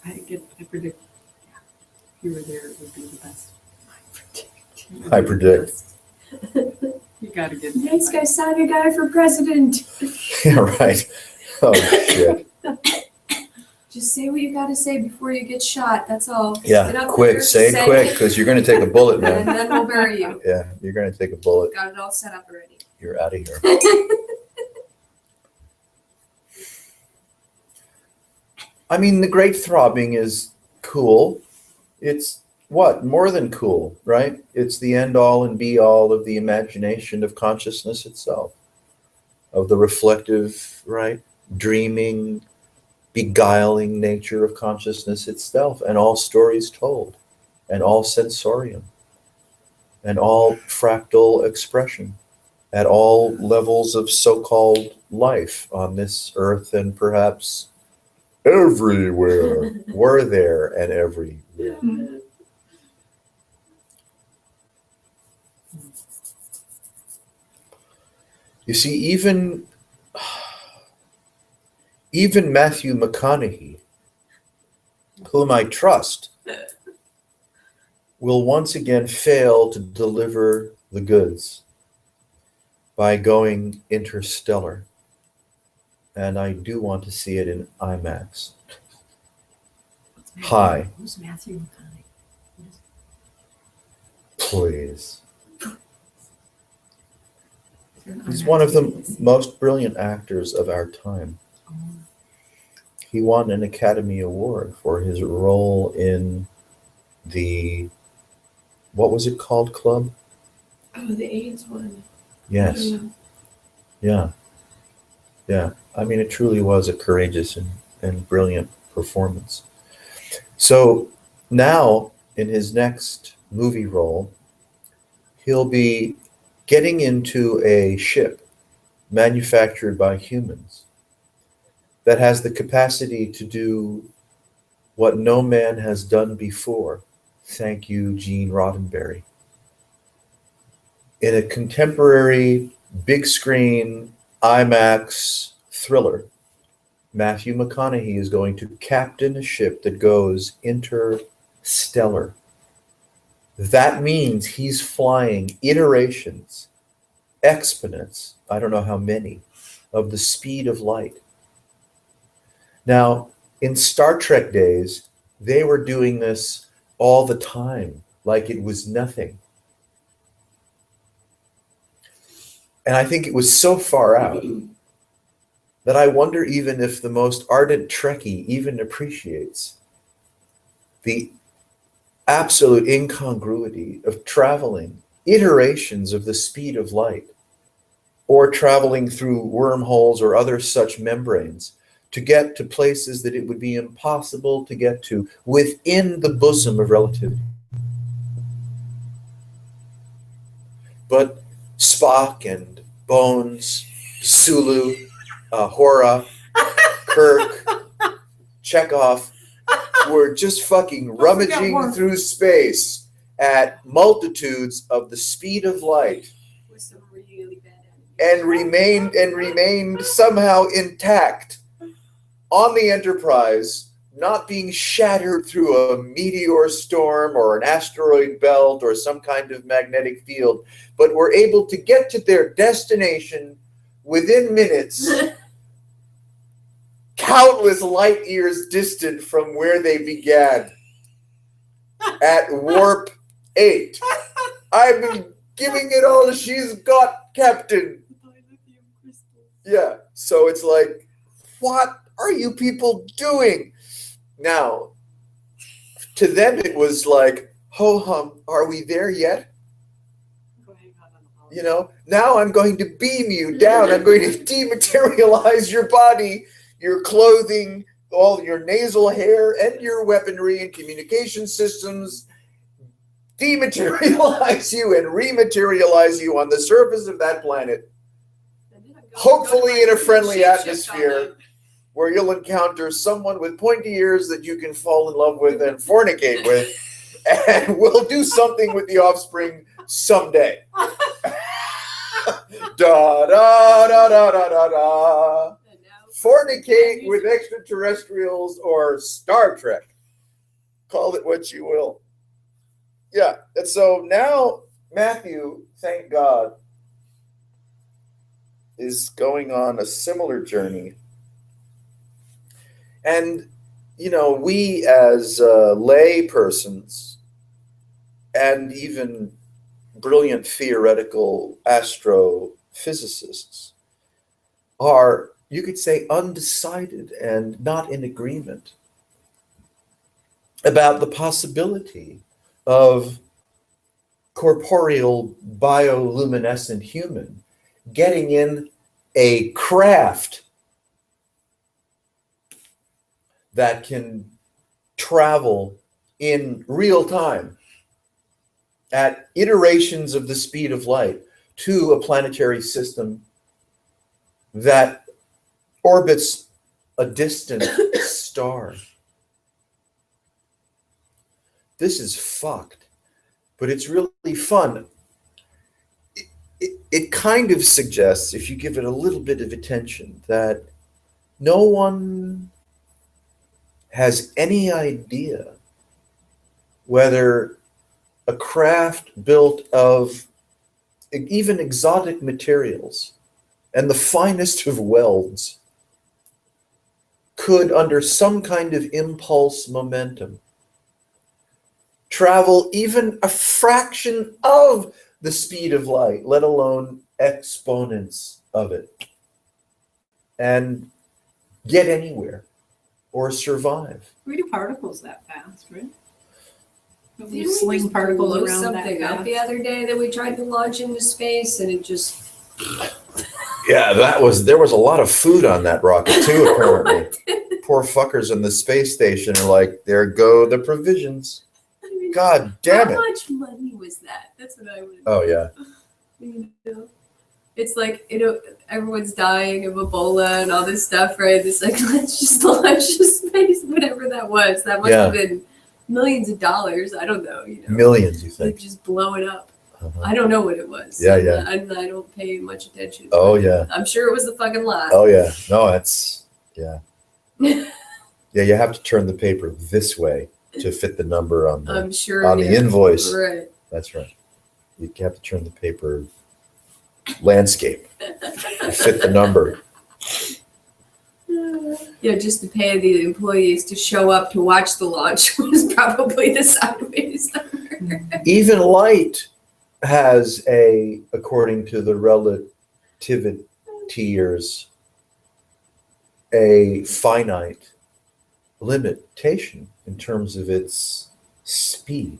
I predict, yeah, if you were there, it would be the best. I predict. You gotta get. Nice guy, saga guy for president. Yeah, right. Oh, shit. Just say what you gotta say before you get shot. That's all. Get Yeah, up quick. there, Say it quick, because you're going to take a bullet, and man. then we'll bury you. Yeah, you're going to take a bullet. Got it all set up already. You're out of here. I mean, the great throbbing is cool. It's what? More than cool, right? It's the end all and be all of the imagination of consciousness itself, of the reflective, right? Dreaming, beguiling nature of consciousness itself, and all stories told, and all sensorium, and all fractal expression at all levels of so-called life on this earth and perhaps everywhere. We're there and everywhere. You see, even Matthew McConaughey, whom I trust, will once again fail to deliver the goods by going interstellar. And I do want to see it in IMAX. Hi. Who's Matthew McConaughey? Please. He's one of the most brilliant actors of our time. He won an Academy Award for his role in the, what was it called, Club? Oh, the AIDS one. Yes. Yeah. Yeah. I mean, it truly was a courageous and brilliant performance. So now, in his next movie role, he'll be getting into a ship manufactured by humans that has the capacity to do what no man has done before. Thank you, Gene Roddenberry. In a contemporary, big screen, IMAX thriller, Matthew McConaughey is going to captain a ship that goes interstellar. That means he's flying iterations, exponents, I don't know how many, of the speed of light. Now, in Star Trek days, they were doing this all the time, like it was nothing. And I think it was so far out that I wonder even if the most ardent Trekkie even appreciates the absolute incongruity of traveling iterations of the speed of light, or traveling through wormholes or other such membranes to get to places that it would be impossible to get to within the bosom of relativity. But Spock and Bones, Sulu, Hora, Kirk, Chekhov were just fucking rummaging through space at multitudes of the speed of light, With some really bad and remained somehow intact on the Enterprise, not being shattered through a meteor storm or an asteroid belt or some kind of magnetic field, but were able to get to their destination within minutes, countless light years distant from where they began, at warp 8. I've been giving it all she's got, Captain. Yeah, so it's like, what are you people doing? Now, to them it was like, ho hum, are we there yet? You know, now I'm going to beam you down. I'm going to dematerialize your body, your clothing, all your nasal hair, and your weaponry and communication systems. dematerialize you and rematerialize you on the surface of that planet, hopefully in a friendly atmosphere where you'll encounter someone with pointy ears that you can fall in love with and fornicate with, and we'll do something with the offspring someday. Da da da da da da da. Fornicate with extraterrestrials or Star Trek. Call it what you will. Yeah, and so now Matthew, thank God, is going on a similar journey. And, you know, we as lay persons and even brilliant theoretical astrophysicists are, you could say, undecided and not in agreement about the possibility of corporeal bioluminescent human getting in a craft that can travel in real time at iterations of the speed of light to a planetary system that orbits a distant star. This is fucked, but it's really fun. It kind of suggests, if you give it a little bit of attention, that no one has any idea whether a craft built of even exotic materials and the finest of welds could, under some kind of impulse momentum, travel even a fraction of the speed of light, let alone exponents of it, and get anywhere or survive. We do particles that fast, right? Didn't We we sling just particles blow around something that up fast. the other day that we tried to launch into space, and it just Yeah, there was a lot of food on that rocket too, apparently. Poor fuckers in the space station are like, there go the provisions. I mean, God damn how it. much money was that? That's what I would. Oh, yeah. You know, it's like, you know, everyone's dying of Ebola and all this stuff, right? It's like, let's just launch to space, whatever that was. That must have been millions of dollars. I don't know. You know, Millions, you like think? just blow it up. Uh-huh. I don't know what it was. Yeah, I'm yeah. not- I don't pay much attention. Oh, yeah. I'm sure it was the fucking lot. Oh, yeah. No, that's, yeah. Yeah, you have to turn the paper this way to fit the number on the, I'm sure. on the invoice. Right. That's right. You have to turn the paper landscape to fit the number. Yeah, just to pay the employees to show up to watch the launch was probably the sideways number. Even light has a, according to the relativityers, a finite limitation in terms of its speed,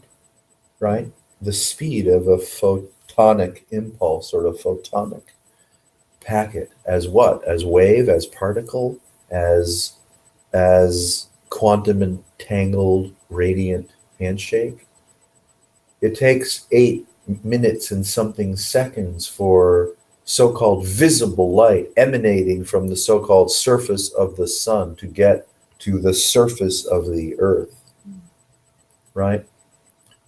right? The speed of a photonic impulse or a photonic packet as what? As wave, as particle, as quantum entangled radiant handshake. It takes 8 minutes and something seconds for so-called visible light emanating from the so-called surface of the sun to get to the surface of the earth, right?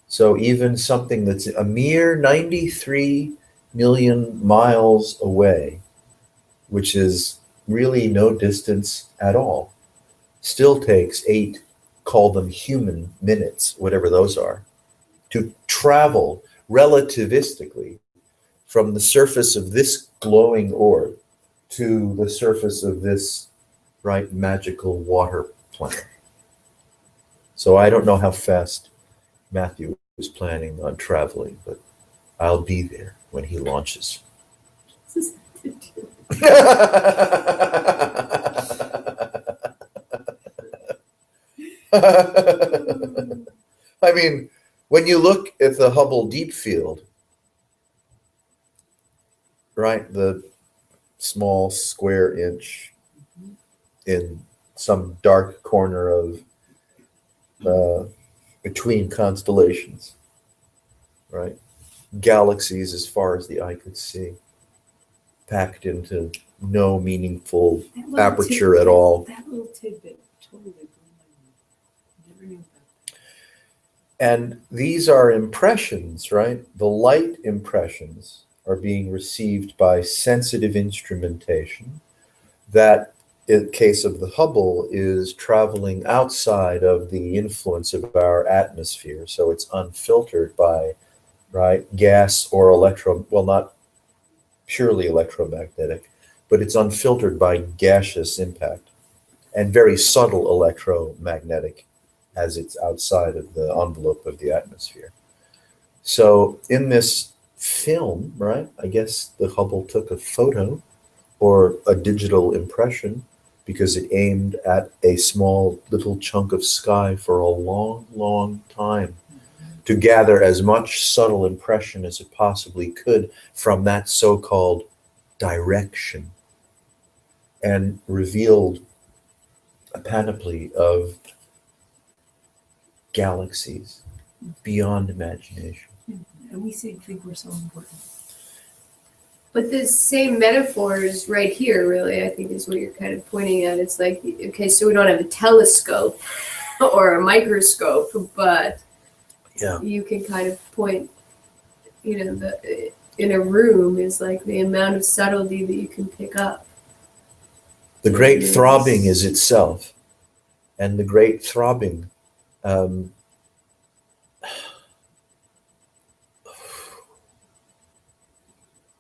So even something that's a mere 93 million miles away, which is really no distance at all, still takes 8, call them human minutes, whatever those are, to travel relativistically from the surface of this glowing orb to the surface of this bright magical water planet. So I don't know how fast Matthew is planning on traveling, but I'll be there when he launches. I mean, when you look at the Hubble Deep Field, right, the small square inch in some dark corner of between constellations, right? Galaxies as far as the eye could see, packed into no meaningful That little aperture tidbit- at all. That little tidbit totally blew my mind. Never knew that. And these are impressions, right? The light impressions are being received by sensitive instrumentation that, in the case of the Hubble, is traveling outside of the influence of our atmosphere. So it's unfiltered by, right, gas or well, not purely electromagnetic, but it's unfiltered by gaseous impact and very subtle electromagnetic as it's outside of the envelope of the atmosphere. So in this film, right, I guess the Hubble took a photo or a digital impression because it aimed at a small little chunk of sky for a long, long time to gather as much subtle impression as it possibly could from that so-called direction, and revealed a panoply of galaxies beyond imagination. And we think we're so important. But the same metaphors right here, really, I think is what you're kind of pointing at. It's like, okay, so we don't have a telescope or a microscope, but Yeah. you can kind of point, in a room is like the amount of subtlety that you can pick up. The great throbbing is itself, and the great throbbing,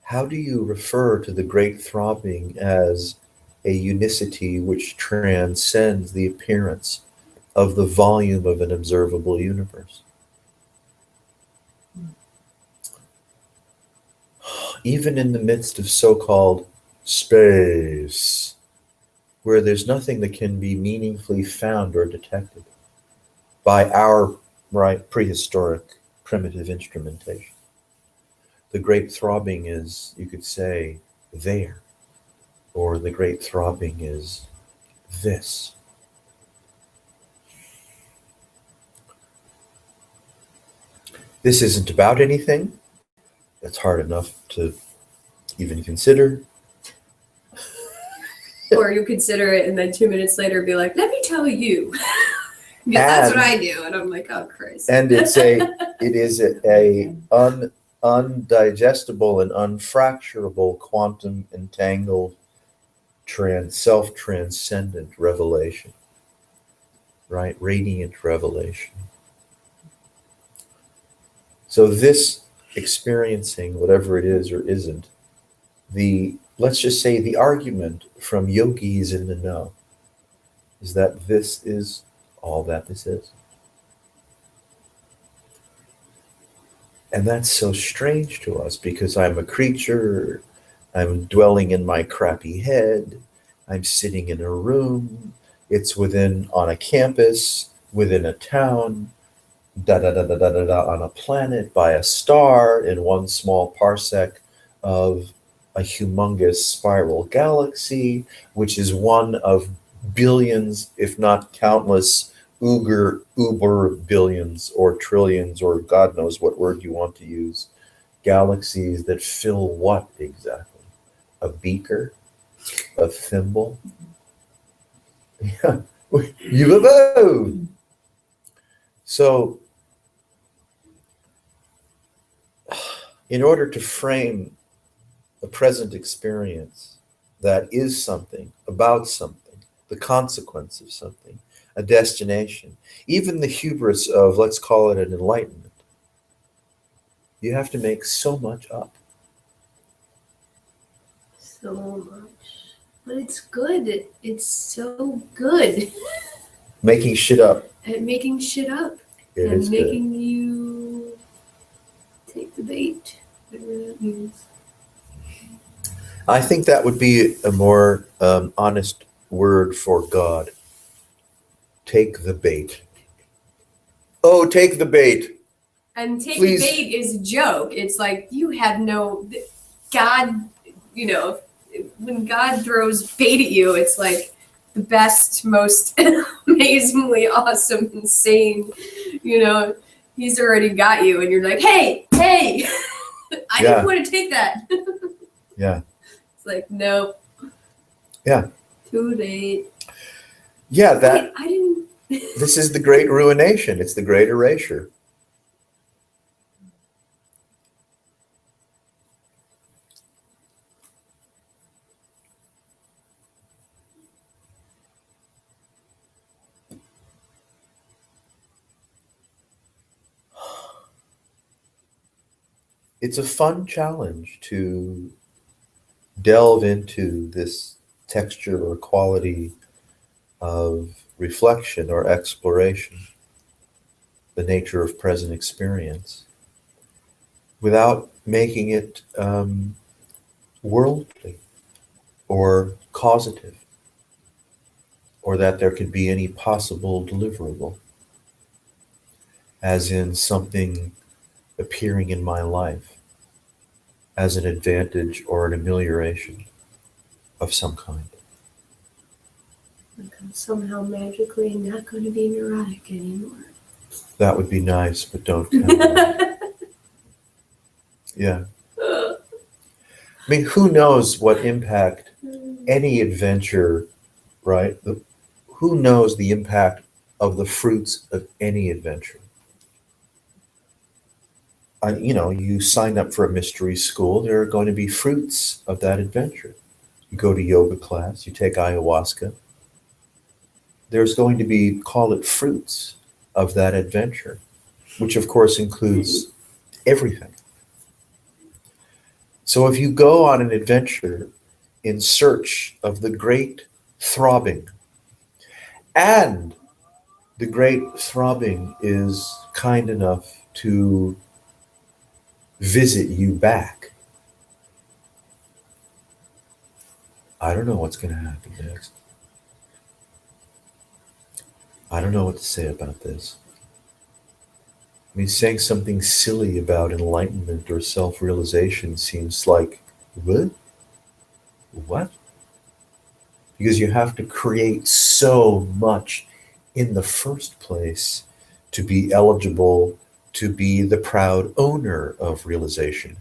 how do you refer to the great throbbing as a unicity which transcends the appearance of the volume of an observable universe? Even in the midst of so-called space, where there's nothing that can be meaningfully found or detected by our, right, prehistoric primitive instrumentation. The great throbbing is, you could say, there, or the great throbbing is this. This isn't about anything. It's hard enough to even consider. Or you consider it and then 2 minutes later be like, let me tell you. Yeah, that's what I do. And I'm like, oh, Christ. And it is a undigestible and unfracturable quantum entangled self-transcendent revelation, right? Radiant revelation. So this experiencing, whatever it is or isn't, let's just say the argument from yogis in the know is that this is all that this is. And that's so strange to us because I'm a creature, I'm dwelling in my crappy head, I'm sitting in a room, it's on a campus, within a town, on a planet, by a star, in one small parsec of a humongous spiral galaxy, which is one of billions, if not countless, uber billions or trillions, or God knows what word you want to use, galaxies that fill what exactly? A beaker? A thimble? Yeah, UFO! So, in order to frame a present experience that is something, about something, the consequence of something, a destination, even the hubris of, let's call it an enlightenment, you have to make so much up. So much. But it's good. It's so good. Making shit up. At making shit up. It and is making good. you take the bait. Whatever that means. I think that would be a more honest word for God. Take the bait. Oh, take the bait. And take Please. the bait is a joke. It's like you have no God, when God throws bait at you, it's like the best, most amazingly awesome, insane, he's already got you, and you're like, hey, I didn't want to take that. Yeah. It's like, nope. Yeah. Too late. Yeah, Wait, I didn't. this is the great ruination. It's the great erasure. It's a fun challenge to delve into this texture or quality of reflection or exploration, the nature of present experience, without making it worldly or causative, or that there could be any possible deliverable, as in something appearing in my life as an advantage or an amelioration of some kind. Like I'm somehow magically not going to be neurotic anymore. That would be nice, but don't count on it. Yeah. I mean, who knows what impact any adventure, right? Who knows the impact of the fruits of any adventure? You sign up for a mystery school, there are going to be fruits of that adventure. You go to yoga class, you take ayahuasca, there's going to be, call it fruits of that adventure, which of course includes everything. So if you go on an adventure in search of the great throbbing, and the great throbbing is kind enough to visit you back, I don't know what's going to happen next. I don't know what to say about this. I mean, saying something silly about enlightenment or self-realization seems like, what? What? Because you have to create so much in the first place to be eligible to be the proud owner of realization.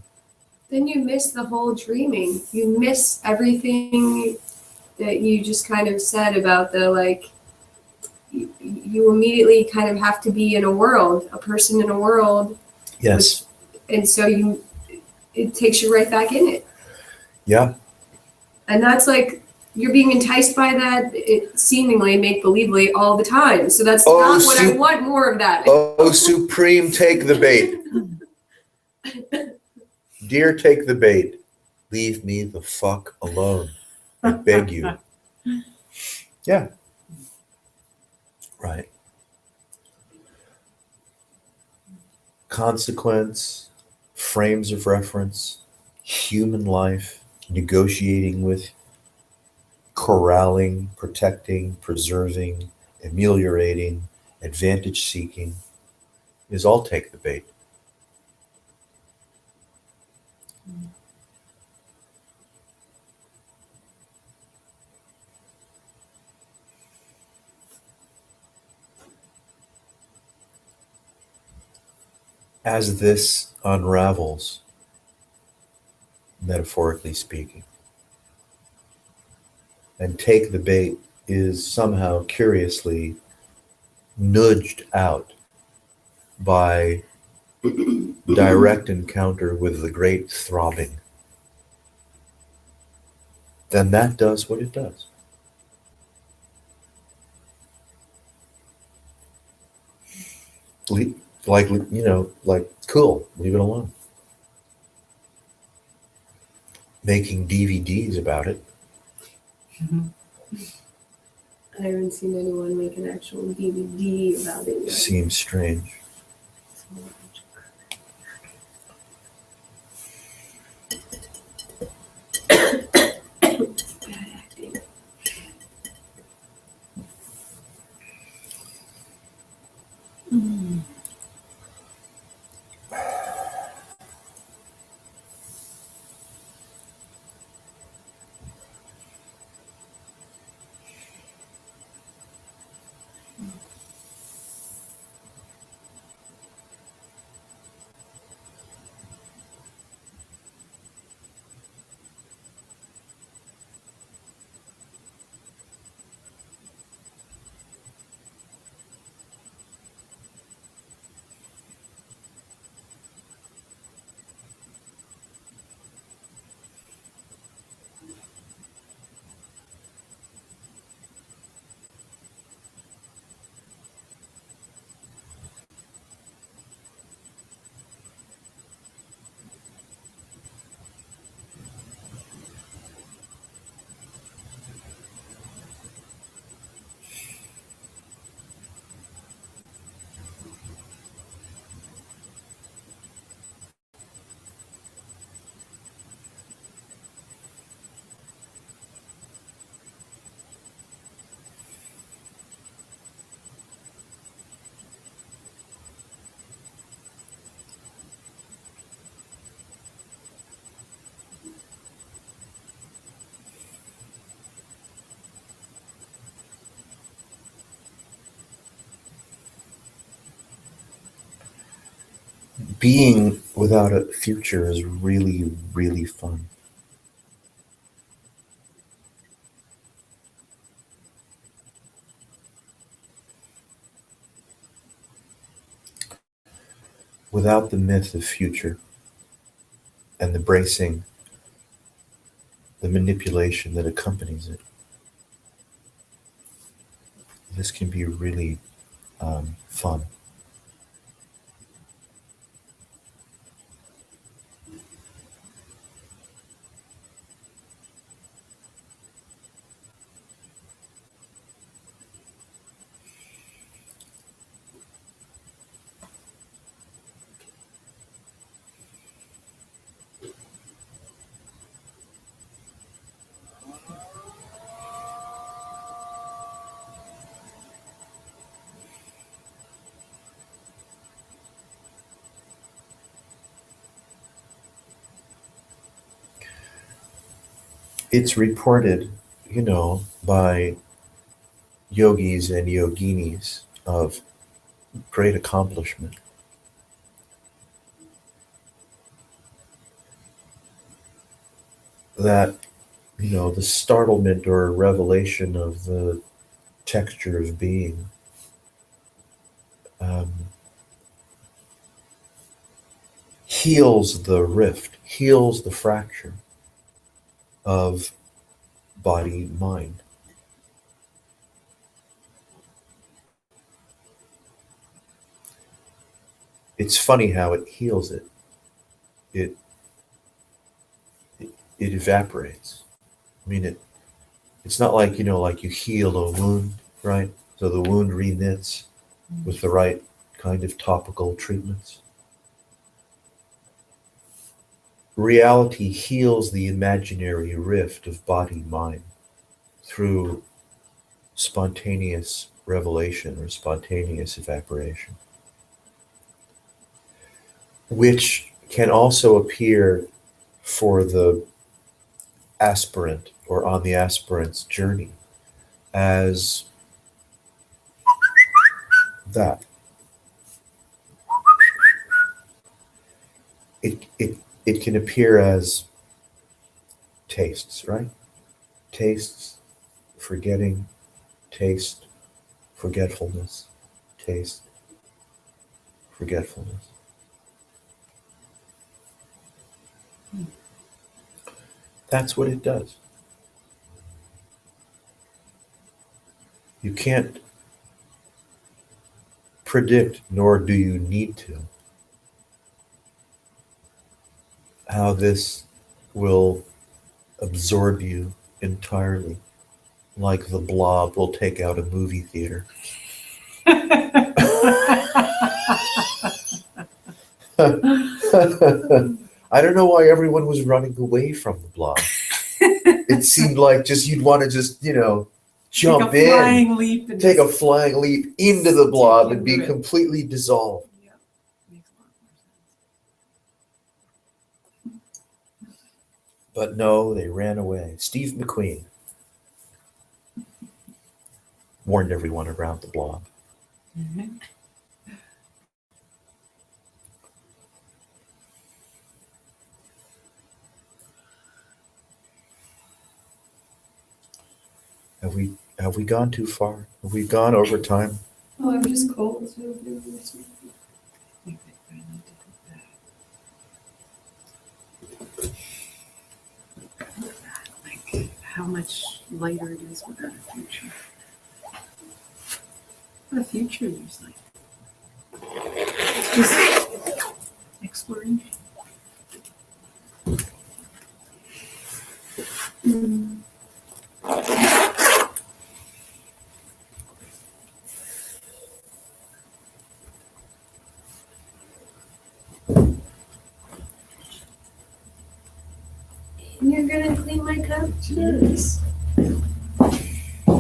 Then you miss the whole dreaming. You miss everything that you just kind of said about the like, you immediately kind of have to be in a world, a person in a world. Yes. And so it takes you right back in it. Yeah. And that's like, you're being enticed by that seemingly make-believely all the time. So that's not what I want more of that. Oh, Supreme, take the bait. Dear, take the bait. Leave me the fuck alone. I beg you. Yeah. Right. Consequence, frames of reference, human life, negotiating with, corralling, protecting, preserving, ameliorating, advantage seeking is all take the bait. As this unravels, metaphorically speaking, and take the bait is somehow curiously nudged out by direct encounter with the great throbbing, then that does what it does. Like, cool, leave it alone. Making DVDs about it I haven't seen anyone make an actual DVD about it yet. seems strange. Bad acting. being without a future is really, really fun. Without the myth of future and the bracing, the manipulation that accompanies it, this can be really fun. It's reported, by yogis and yoginis of great accomplishment that, the startlement or revelation of the texture of being um, heals the rift, heals the fracture of body mind. It's funny how it heals it. It it evaporates. I mean, it's not like, like you heal a wound, right? So the wound reknits with the right kind of topical treatments. Reality heals the imaginary rift of body mind through spontaneous revelation or spontaneous evaporation, which can also appear for the aspirant or on the aspirant's journey as that. It can appear as tastes, right? Tastes, forgetting, taste, forgetfulness, taste, forgetfulness. That's what it does. You can't predict, nor do you need to, how this will absorb you entirely, like the Blob will take out a movie theater. I don't know why everyone was running away from the Blob. It seemed like you'd want to jump Take a flying in, leap and take a just flying leap into the Blob and be into it. completely dissolved. Yeah, makes a lot more sense. But no, they ran away. Steve McQueen warned everyone around the Blob. Mm-hmm. Have we gone too far? Have we gone over time? Oh, I'm just cold. So I think I need to put that. Like how much lighter it is without a future. What a future there's like. It's just exploration. You're gonna clean my cup? Yes.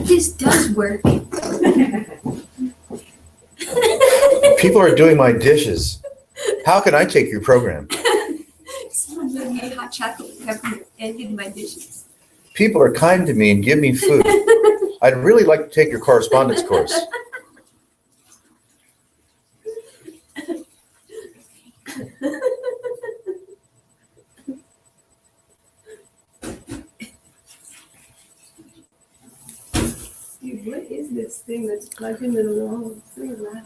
This does work. People are doing my dishes. How can I take your program? Someone made me hot chocolate pepper and did my dishes. People are kind to me and give me food. I'd really like to take your correspondence course. Dude, what is this thing that's plugged into the wall? It's really loud.